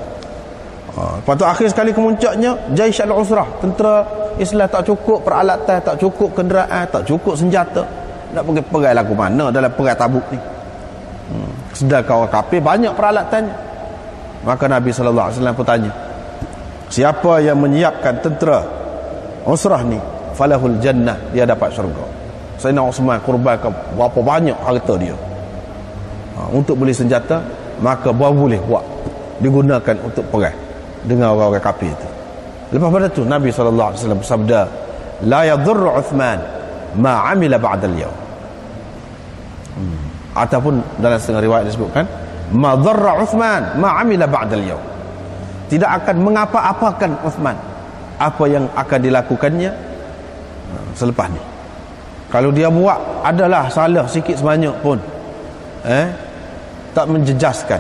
Lepas tu akhir sekali kemuncaknya Jaish al-Usrah, tentera Islam tak cukup peralatan, tak cukup kenderaan, tak cukup senjata, nak pergi perang lagu mana dalam perang Tabuk ni. Sedangkan orang kafir banyak peralatannya. Maka Nabi SAW pun tanya, siapa yang menyiapkan tentera usrah ni, falahul jannah, dia dapat syurga. Sayyidina Uthman kurbankan berapa banyak harta dia untuk beli senjata, maka baru boleh buat digunakan untuk perang dengan orang-orang kafir itu. Lepas pada tu Nabi SAW bersabda, la yadurru Uthman ma amila ba'dal yawm. Ataupun dalam setengah riwayat disebutkan, ma darra Uthman ma amila ba'dal yawm. Tidak akan mengapa-apakan Uthman apa yang akan dilakukannya selepas ni. Kalau dia buat adalah salah sikit sebanyak pun, tak menjejaskan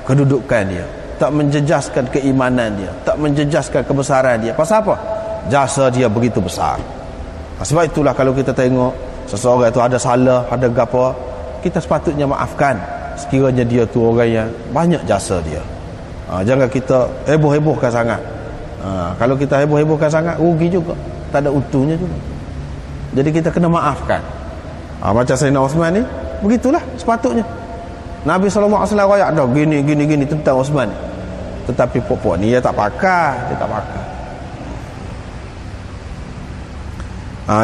kedudukan dia, tak menjejaskan keimanan dia, tak menjejaskan kebesaran dia. Pasal apa? Jasa dia begitu besar. Sebab itulah kalau kita tengok seseorang itu ada salah, ada gapo, kita sepatutnya maafkan sekiranya dia tu orang yang banyak jasa dia. Jangan kita heboh-hebohkan sangat. Kalau kita heboh-hebohkan sangat, rugi juga, tak ada untungnya juga. Jadi kita kena maafkan. Macam Sayyidina Uthman ni, begitulah sepatutnya. Nabi SAW rakyat dah gini tentang Uthman ni. Tetapi pokok ni dia tak pakai.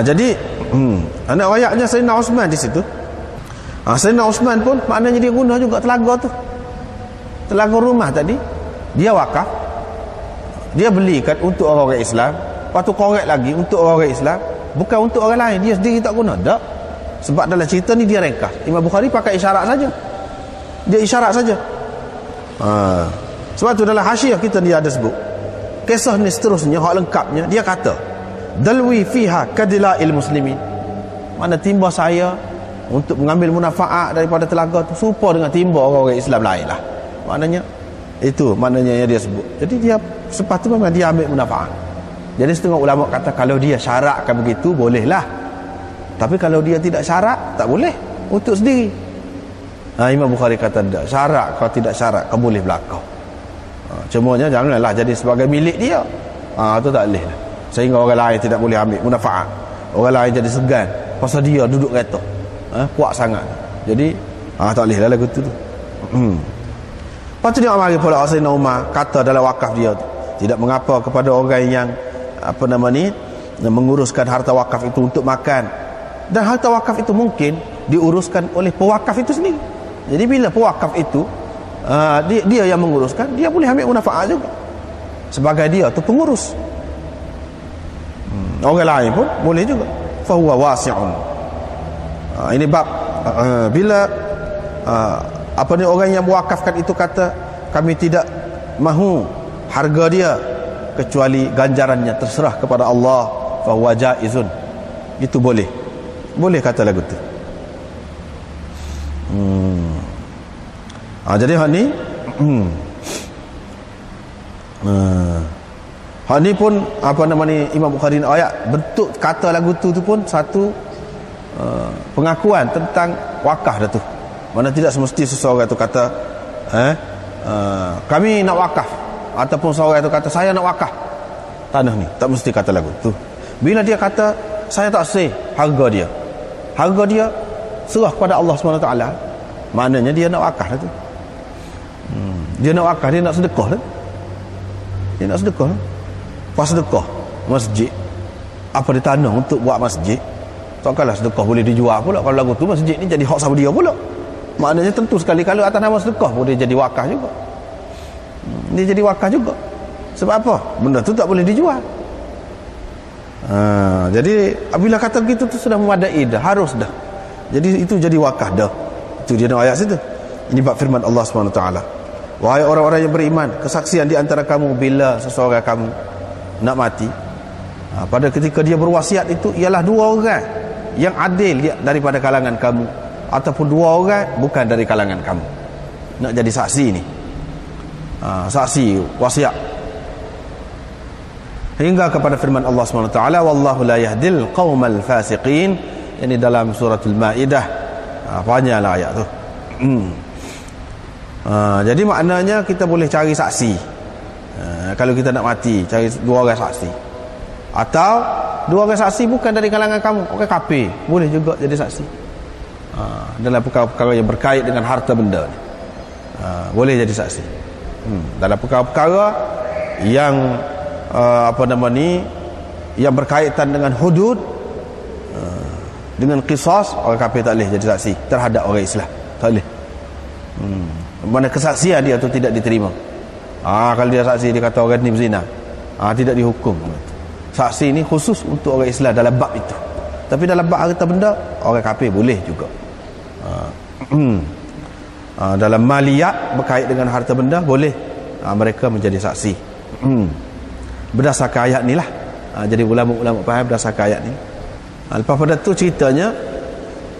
Jadi anak rakyatnya Sayyidina Uthman di situ. Sayyidina Uthman pun maknanya dia guna juga telaga tu. Telaga rumah tadi dia wakaf, dia belikan untuk orang-orang Islam, lepas tu korek lagi untuk orang-orang Islam, bukan untuk orang lain. Dia sendiri tak guna, tak. Sebab dalam cerita ni dia ringkas. Imam Bukhari pakai isyarat saja. Dia isyarat saja. Sebab tu dalam hasyiah kita dia ada sebut kisah ni seterusnya, hak lengkapnya. Dia kata, dalwi fiha kadilail muslimin. Mana timba saya untuk mengambil manfaat daripada telaga tu serupa dengan timba orang-orang Islam lain lah. Maknanya yang dia sebut. Jadi dia sepatutnya memang dia ambil manfaat. Jadi setengah ulama kata kalau dia syaratkan begitu bolehlah. Tapi kalau dia tidak syarat, tak boleh untuk sendiri. Imam Bukhari kata tidak syarat, kalau tidak syarat kau boleh belakang. Cumanya janganlah jadi sebagai milik dia. Itu tak boleh lah. Sehingga orang lain tidak boleh ambil manfaat. Orang lain jadi segan pasal dia duduk kereta kuat sangat. Jadi tak boleh lah lagu tu. Lepas tu dia mari pula Sayyidina Umar kata dalam wakaf dia tu, tidak mengapa kepada orang yang menguruskan harta wakaf itu untuk makan, dan harta wakaf itu mungkin diuruskan oleh pewakaf itu sendiri. Jadi bila pewakaf itu dia yang menguruskan, dia boleh ambil manfaat juga sebagai dia tu pengurus. Orang lain pun boleh juga. Fahuwa wasi'un. Ini bab bila orang yang mewakafkan itu kata kami tidak mahu harga dia kecuali ganjarannya terserah kepada Allah, fahuwa jaizun. Itu boleh kata lagu tu. Jadi hak ni hak ni pun Imam Bukhari ayat bentuk kata lagu tu pun satu pengakuan tentang wakaf dah tu. Mana tidak semesti seseorang itu kata kami nak wakaf, ataupun seseorang itu kata saya nak wakaf tanah ni, tak mesti kata lagu tu. Bila dia kata saya tak seh harga dia serah kepada Allah SWT, maknanya dia nak wakaf lah tu. Dia nak wakaf, dia nak sedekah lah. Pas sedekah masjid, apa dia tanah untuk buat masjid, takkanlah sedekah boleh dijual pula. Kalau lagu tu masjid ni jadi hak sama dia pula. Maknanya tentu sekali kalau atas nama sedekah pun dia jadi wakaf juga. Dia jadi wakaf juga. Sebab apa? Benda tu tak boleh dijual. Jadi bila kata begitu tu sudah memadai dah, harus dah. Jadi itu jadi wakaf dah. Itu dia ayat situ. Ini bab firman Allah SWT. Wahai orang-orang yang beriman, kesaksian di antara kamu bila seseorang kamu nak mati, pada ketika dia berwasiat itu ialah dua orang yang adil daripada kalangan kamu, ataupun dua orang bukan dari kalangan kamu nak jadi saksi ni, saksi wasiat, hingga kepada firman Allah SWT, wallahu la yahdil qaumal fasiqin. Ini dalam suratul Maidah. Panjanglah ayat tu. Jadi maknanya kita boleh cari saksi. Kalau kita nak mati, cari dua orang saksi, atau dua orang saksi bukan dari kalangan kamu, orang kafir boleh juga jadi saksi dalam perkara-perkara yang berkait dengan harta benda ni. Boleh jadi saksi dalam perkara-perkara yang yang berkaitan dengan hudud, dengan qisas, orang kafir tak boleh jadi saksi terhadap orang Islam, tak boleh. Mana kesaksian dia tu tidak diterima. Kalau dia saksi dia kata orang ni berzina, tidak dihukum. Saksi ni khusus untuk orang Islam dalam bab itu. Tapi dalam bab harta benda, orang kafir boleh juga. Dalam maliyat berkait dengan harta benda boleh mereka menjadi saksi. Berdasarkan ayat ni lah. Jadi ulama-ulama faham berdasarkan ayat ni. Lepas pada tu ceritanya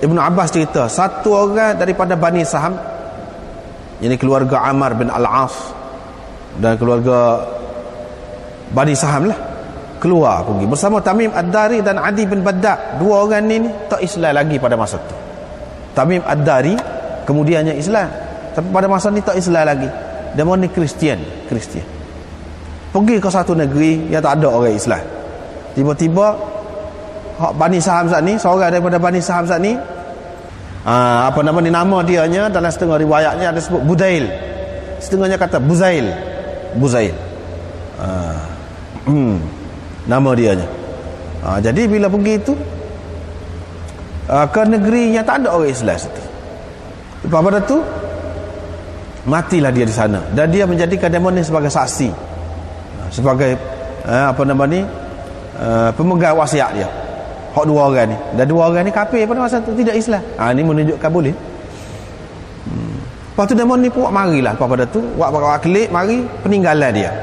Ibnu Abbas cerita satu orang daripada Bani Saham, ini keluarga Ammar bin Al-As dan keluarga Bani Saham lah, keluar pergi bersama Tamim Ad-Dari dan Adi bin Badda. Dua orang ni tak Islam lagi pada masa tu. Tamim Ad-Dari kemudiannya Islam, tapi pada masa ni tak Islam lagi. Dia ni Kristian. Pergi ke satu negeri yang tak ada orang Islam. Tiba-tiba Bani Saham saat ni, seorang daripada Bani Saham saat ni, nama dianya dalam setengah riwayatnya ada sebut Budail, setengahnya kata Buzail. Nama dianya. Jadi bila pergi itu ke negeri yang tak ada orang Islam situ, lepas pada tu matilah dia di sana dan dia menjadikan demo ni sebagai saksi, sebagai pemegang wasiat dia. Hak dua orang ni, dan dua orang ni kafir pada masa tu, tidak Islam. Ini menunjukkan boleh. Lepas tu demo ni pun marilah. Lepas pada tu wak kelik mari peninggalan dia.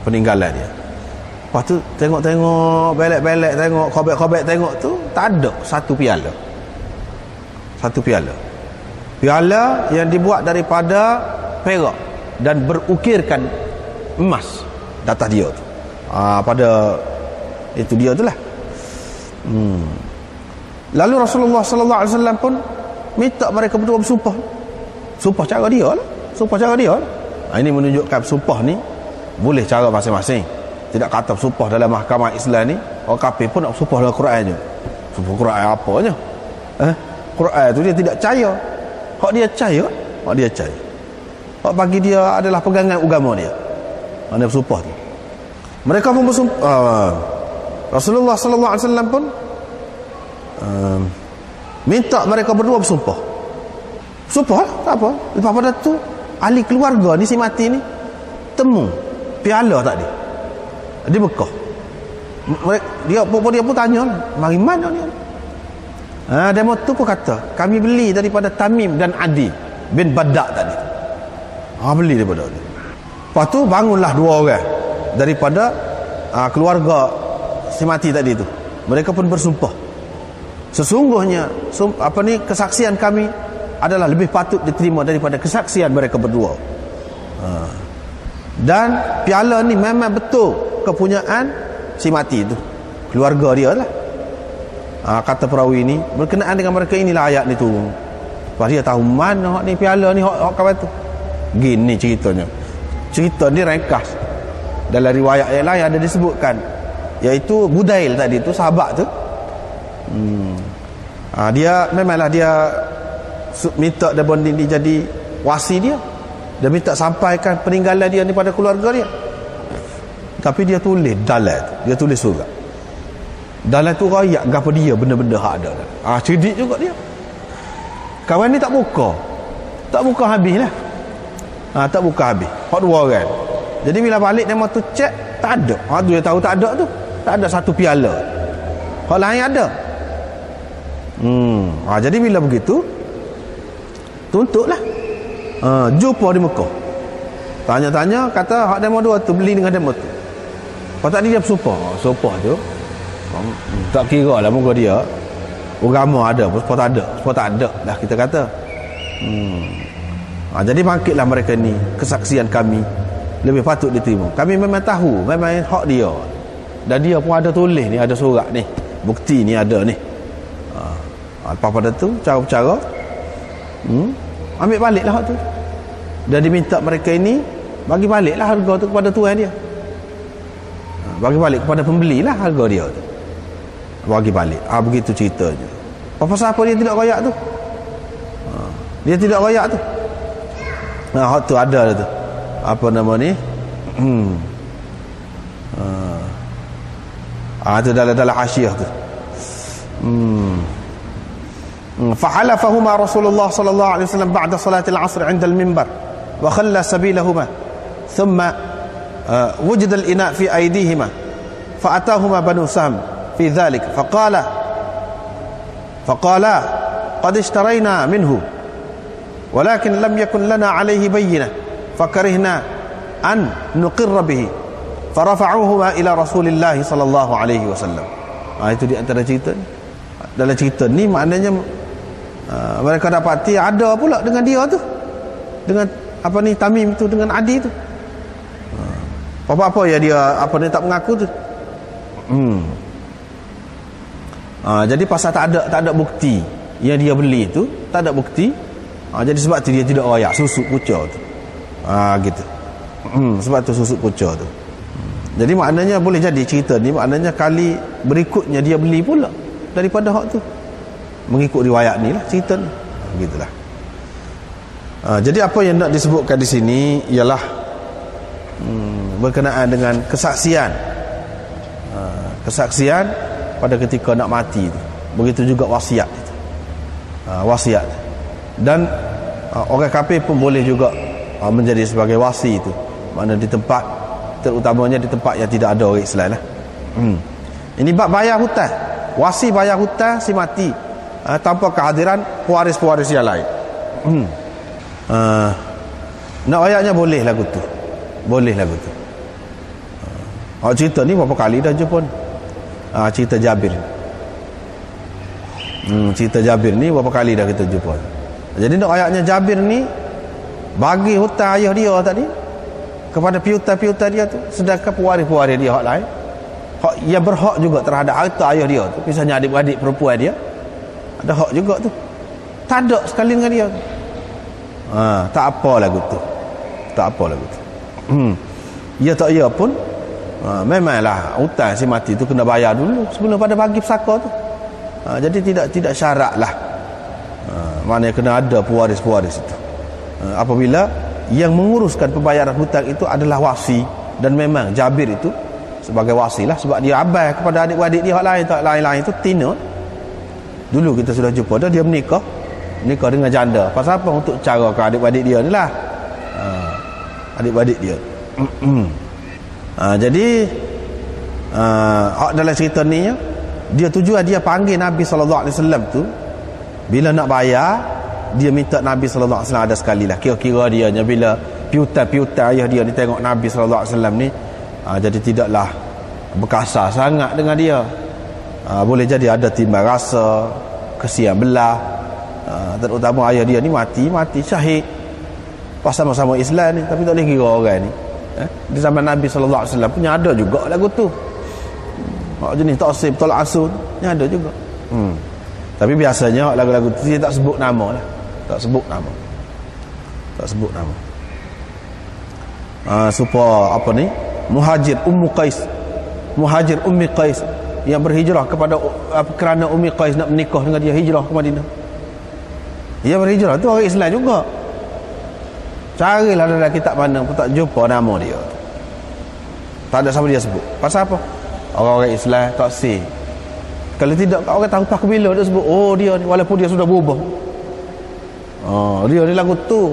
Lepas tu tengok belek-belek, tengok khobek-khobek, tengok tu tak ada satu piala. Piala yang dibuat daripada perak dan berukirkan emas di atas dia tu. Pada itu dia tu lah. Lalu Rasulullah sallallahu alaihi wasallam pun minta mereka berdua bersumpah. Sumpah cara dia lah. Ini menunjukkan sumpah ni boleh cara masing-masing. Tidak kata sumpah dalam mahkamah Islam ni orang kafir pun nak sumpah dalam Quran je. Sumpah Quran apanya? Quran tu dia tidak percaya. Hak dia percaya. Hak bagi dia adalah pegangan agama dia. Mana bersumpah tu. Mereka pun bersumpah. Rasulullah sallallahu alaihi wasallam pun minta mereka berdua bersumpah. Sumpah tak apa. Lepas pada tu ahli keluarga ni si mati ni temu piala tadi di Mekah. Dia pun tanya, mari mana ni? Demo tu pun kata, kami beli daripada Tamim dan Adi bin Badda tadi. Beli daripada dia. Lepas tu bangunlah dua orang daripada keluarga si mati tadi tu. Mereka pun bersumpah, sesungguhnya kesaksian kami adalah lebih patut diterima daripada kesaksian mereka berdua. Dan piala ni memang betul kepunyaan si mati tu, keluarga dia lah. Kata perawi ni berkenaan dengan mereka inilah ayat ni turun. Lepas dia tahu mana hak ni piala ni hak kawan tu. Gini ceritanya. Cerita ni ringkas. Dalam riwayat yang lain ada disebutkan, iaitu Budail tadi tu, sahabat tu. Dia memanglah dia minta dia bonding dia jadi wasi dia. Dia minta sampaikan peninggalan dia ni pada keluarga dia. Tapi dia tulis dalam tu, dia tulis surat. Dalam tu rakyat gapo dia benda-benda hak ada. Cerdik juga dia. Kawan ni tak buka habislah. Tak buka habis. Hak dua orang. Jadi bila balik dia tu cek, tak ada. Tu dia tahu tak ada tu. Tak ada satu piala. Hak lain ada. Jadi bila begitu tuntutlah. Jumpa di Mekah. Tanya-tanya, kata hak demo dua tu beli dengan demo tu. Lepas tadi dia bersumpah. Sumpah tu tak kira lah muka dia agama ada pun tak ada dah kita kata. Jadi bangkitlah mereka ni, kesaksian kami lebih patut diterima. Kami memang tahu memang hak dia, dan dia pun ada tulis ni, ada surat ni, bukti ni ada ni. Lepas pada tu cara-cara ambil baliklah hak tu, dan diminta mereka ini bagi baliklah harga tu kepada tuan dia. Bagi balik kepada pembeli lah harga dia tu, bagi balik. Begitu ceritanya. Pasal apa dia tidak royak tu? Dia tidak royak tu. Hak tu ada tu. Apa nama ni? Itu dalam hasyiah tu. فحلفهما رسول الله صلى الله عليه وسلم بعد صلاة العصر عند المنبر وخلى سبيلهما ثم وجد الإناء في أيديهما فأتاهما بنو سهم في ذلك فقالا قد اشترينا منه ولكن لم يكن لنا عليه بينة فكرهنا أن نقر به فرفعوهما إلى رسول الله صلى الله عليه وسلم. Itu di antara cerita. Dalam cerita ni maknanya mereka dapati ada pula dengan dia tu, dengan apa ni Tamim tu, dengan Adi tu. Apa-apa ya dia apa ni tak mengaku tu. Jadi pasal tak ada bukti yang dia beli tu, tak ada bukti. Jadi sebab tu dia tidak royak susuk kucur tu. Gitu. Sebab tu susuk kucur tu. Jadi maknanya boleh jadi cerita ni maknanya kali berikutnya dia beli pula daripada hak tu, mengikut riwayat ni lah cerita ni. Begitulah. Jadi apa yang nak disebutkan di sini ialah berkenaan dengan kesaksian. Kesaksian pada ketika nak mati tu. Begitu juga wasiat itu. Wasiat. Dan orang kafir pun boleh juga menjadi sebagai wasi itu. Mana di tempat, terutamanya di tempat yang tidak ada orang Islam lah. Ini bab bayar hutang. Wasi bayar hutang si mati tanpa kehadiran pewaris-pewaris yang lain. Nak ayatnya boleh lagu tu. Boleh lagu tu. Cerita ni berapa kali dah jumpa ni. Cerita Jabir. Cerita Jabir ni berapa kali dah kita jumpa. Jadi nak ayatnya Jabir ni bagi hutang ayah dia tadi kepada piutan-piutan dia tu, sedangkan pewaris-pewaris dia hak lain, hak yang berhak juga terhadap harta ayah dia tu, misalnya adik-adik perempuan dia ada hak juga tu, tak ada sekali dengan dia tu. Tak apa lagu tu, tak apa lagu tu. Ya tak ya pun memanglah hutang si mati tu kena bayar dulu sebelum pada bagi pesaka tu. Jadi tidak syarat lah, maknanya kena ada pewaris-pewaris itu. Apabila yang menguruskan pembayaran hutang itu adalah wasi, dan memang Jabir itu sebagai wasi lah, sebab dia abang kepada adik-adik dia lain-lain itu tina. Dulu kita sudah jumpa dia menikah dengan janda. Pasal apa? Untuk cara ke adik-adik dia ni lah, adik-adik dia. Jadi dalam cerita ni dia tujuan dia panggil Nabi SAW tu bila nak bayar, dia minta Nabi SAW ada sekali lah, kira-kira dia bila piutan-piutan ayah dia ni tengok Nabi SAW ni, jadi tidaklah berkasar sangat dengan dia. Boleh jadi ada timbang rasa, kesian belah, terutama ayah dia ni mati syahid pas sama-sama Islam ni, tapi tak boleh kira orang ni. Di zaman Nabi SAW punya ada juga lagu tu, jenis taksib tolak asud ni ada juga. Tapi biasanya lagu-lagu tu dia tak sebut nama lah, tak sebut nama. Supaya apa ni, muhajir Ummi Qais yang berhijrah kepada kerana Ummi Qais nak menikah dengan dia, hijrah ke Madinah. Dia berhijrah tu orang Islam juga. Carilah dalam kitab mana pun tak jumpa nama dia, tak ada siapa dia sebut. Pasal apa? Orang-orang Islam tak say. Kalau tidak, orang tahu tak bila dia sebut, oh dia ni, walaupun dia sudah berubah. Dia ni lagu tu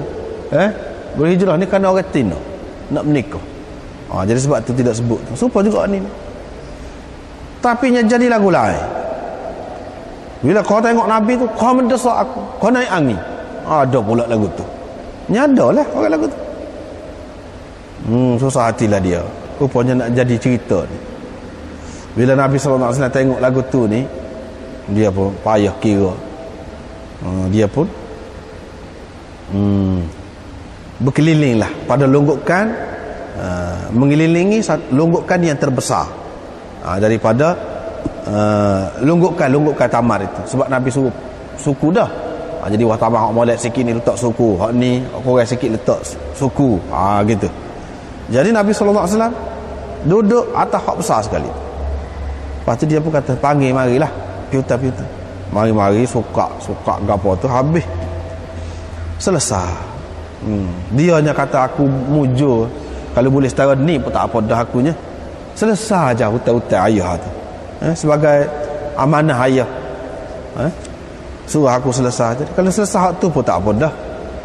berhijrah ni kerana orang Tina nak menikah. Jadi sebab tu tidak sebut. Supaya juga ni. Tapi nya jadi lagu lain. Bila kau tengok Nabi tu, kau mendesak aku, kau naik angin. Ada pula lagu tu. Nyada lah orang lagu tu. Susah hatilah dia. Rupanya nak jadi cerita ni. Bila Nabi SAW tengok lagu tu ni, dia pun payah kira. Dia pun berkeliling lah pada longgokan, mengelilingi longgokan yang terbesar daripada longgokan tamar itu. Sebab Nabi suruh suku dah. Jadi wah tamar hak molek sikit ni letak suku, hak ni korang sikit letak suku, gitu. Jadi Nabi SAW duduk atas hak besar sekali. Lepas tu dia pun kata, panggil marilah piutan-piutan, mari suka gapo tu, habis selesai. Dia hanya kata, aku mujur kalau boleh setara ni pun tak apa dah akunya. Selesai aja hutang-hutang ayah tu. sebagai amanah ayah. Suruh aku selesai. Jadi kalau selesai tu pun tak apa dah.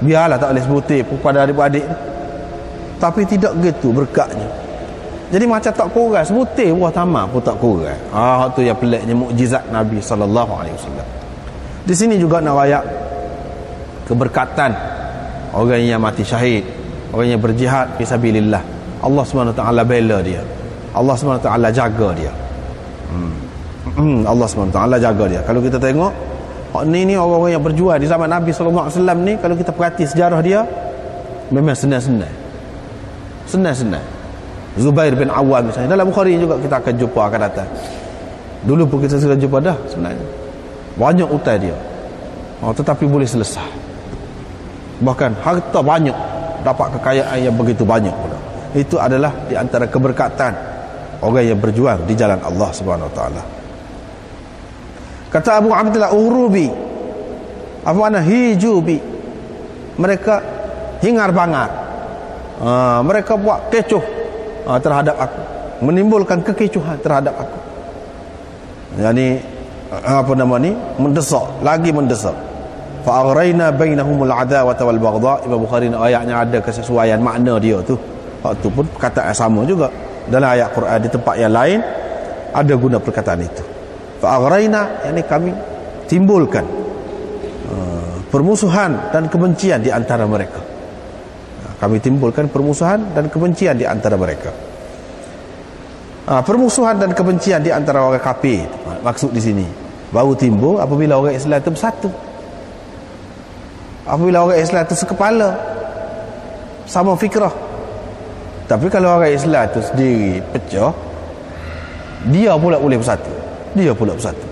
Biarlah tak boleh sebutir pada adik-adik. Tapi tidak gitu berkatnya. Jadi macam tak kurang, sebutir buah tamar pun tak kurang. Tu yang peliknya mukjizat Nabi sallallahu alaihi wasallam. Di sini juga nak rayak keberkatan orang yang mati syahid, orang yang berjihad fi sabilillah. Allah Subhanahu taala bela dia. Allah Subhanahu taala jaga dia. Allah Subhanahu taala jaga dia. Kalau kita tengok ni orang-orang yang berjuang di zaman Nabi sallallahu alaihi wasallam ni, kalau kita perhati sejarah dia memang senang-senang. Senang-senang. Zubair bin Awam misalnya, dalam Bukhari juga kita akan jumpa akan datang. Dulu pun kita sudah jumpa dah sebenarnya. Banyak utai dia. Tetapi boleh selesai. Bahkan harta banyak, dapat kekayaan yang begitu banyak pula. Itu adalah di antara keberkatan orang yang berjuang di jalan Allah Subhanahu wa taala. Kata Abu Abdullah Urubi, apa makna hijubi? Mereka hingar-bangar. Mereka buat kecoh terhadap aku, menimbulkan kekecohan terhadap aku. Yani apa nama ni, mendesak, lagi mendesak. Fa aghrayna bainahumul adawata wal baghdha. Imam Bukhari ayatnya ada kesesuaian makna dia tu. Waktu pun perkataan sama juga dalam ayat Quran di tempat yang lain ada guna perkataan itu. Fa aghrayna, yani kami timbulkan permusuhan dan kebencian di antara mereka. Kami timbulkan permusuhan dan kebencian di antara mereka. Permusuhan dan kebencian di antara orang kafir, maksud di sini baru timbul apabila orang Islam itu bersatu. Apabila orang Islam itu sekepala, sama fikrah. Tapi kalau orang Islam itu sendiri pecah, dia pula boleh bersatu. Dia pula bersatu.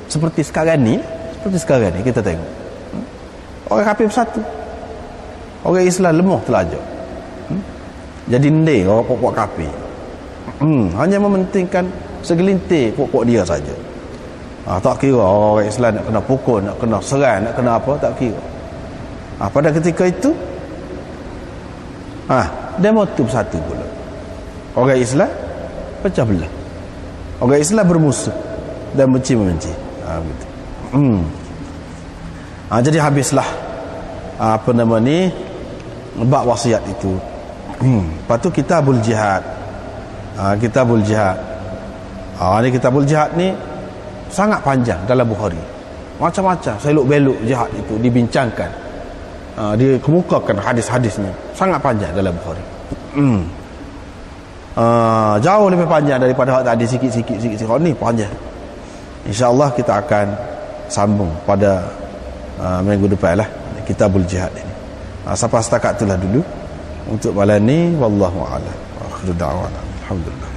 Seperti sekarang ni kita tengok. Orang kafir bersatu. Orang Islam lemah telajak. Jadi ndeng orang pokok kafir. Hanya mementingkan segelintir pokok dia saja. Tak kira orang Islam nak kena pukul, nak kena serang, nak kena apa, tak kira. Pada ketika itu demo tu bersatu pula. Orang Islam pecah belah. Orang Islam bermusuh dan benci-membenci. Begitu. Jadi habislah apa nama ni, bab wasiat itu. Lepas tu kitabul jihad. Kitabul jihad. Ni kitabul jihad ni sangat panjang dalam Bukhari. Macam-macam seluk-beluk jihad itu dibincangkan. Dia kemukakan hadis-hadisnya. Sangat panjang dalam Bukhari. Jauh lebih panjang daripada hak tadi, sikit-sikit. Ni panjang. InsyaAllah kita akan sambung pada minggu depan lah kitabul jihad ini. Sampai setakat itulah dulu untuk malam ni. Wallahu a'lam. Akhiru da'wana alhamdulillah.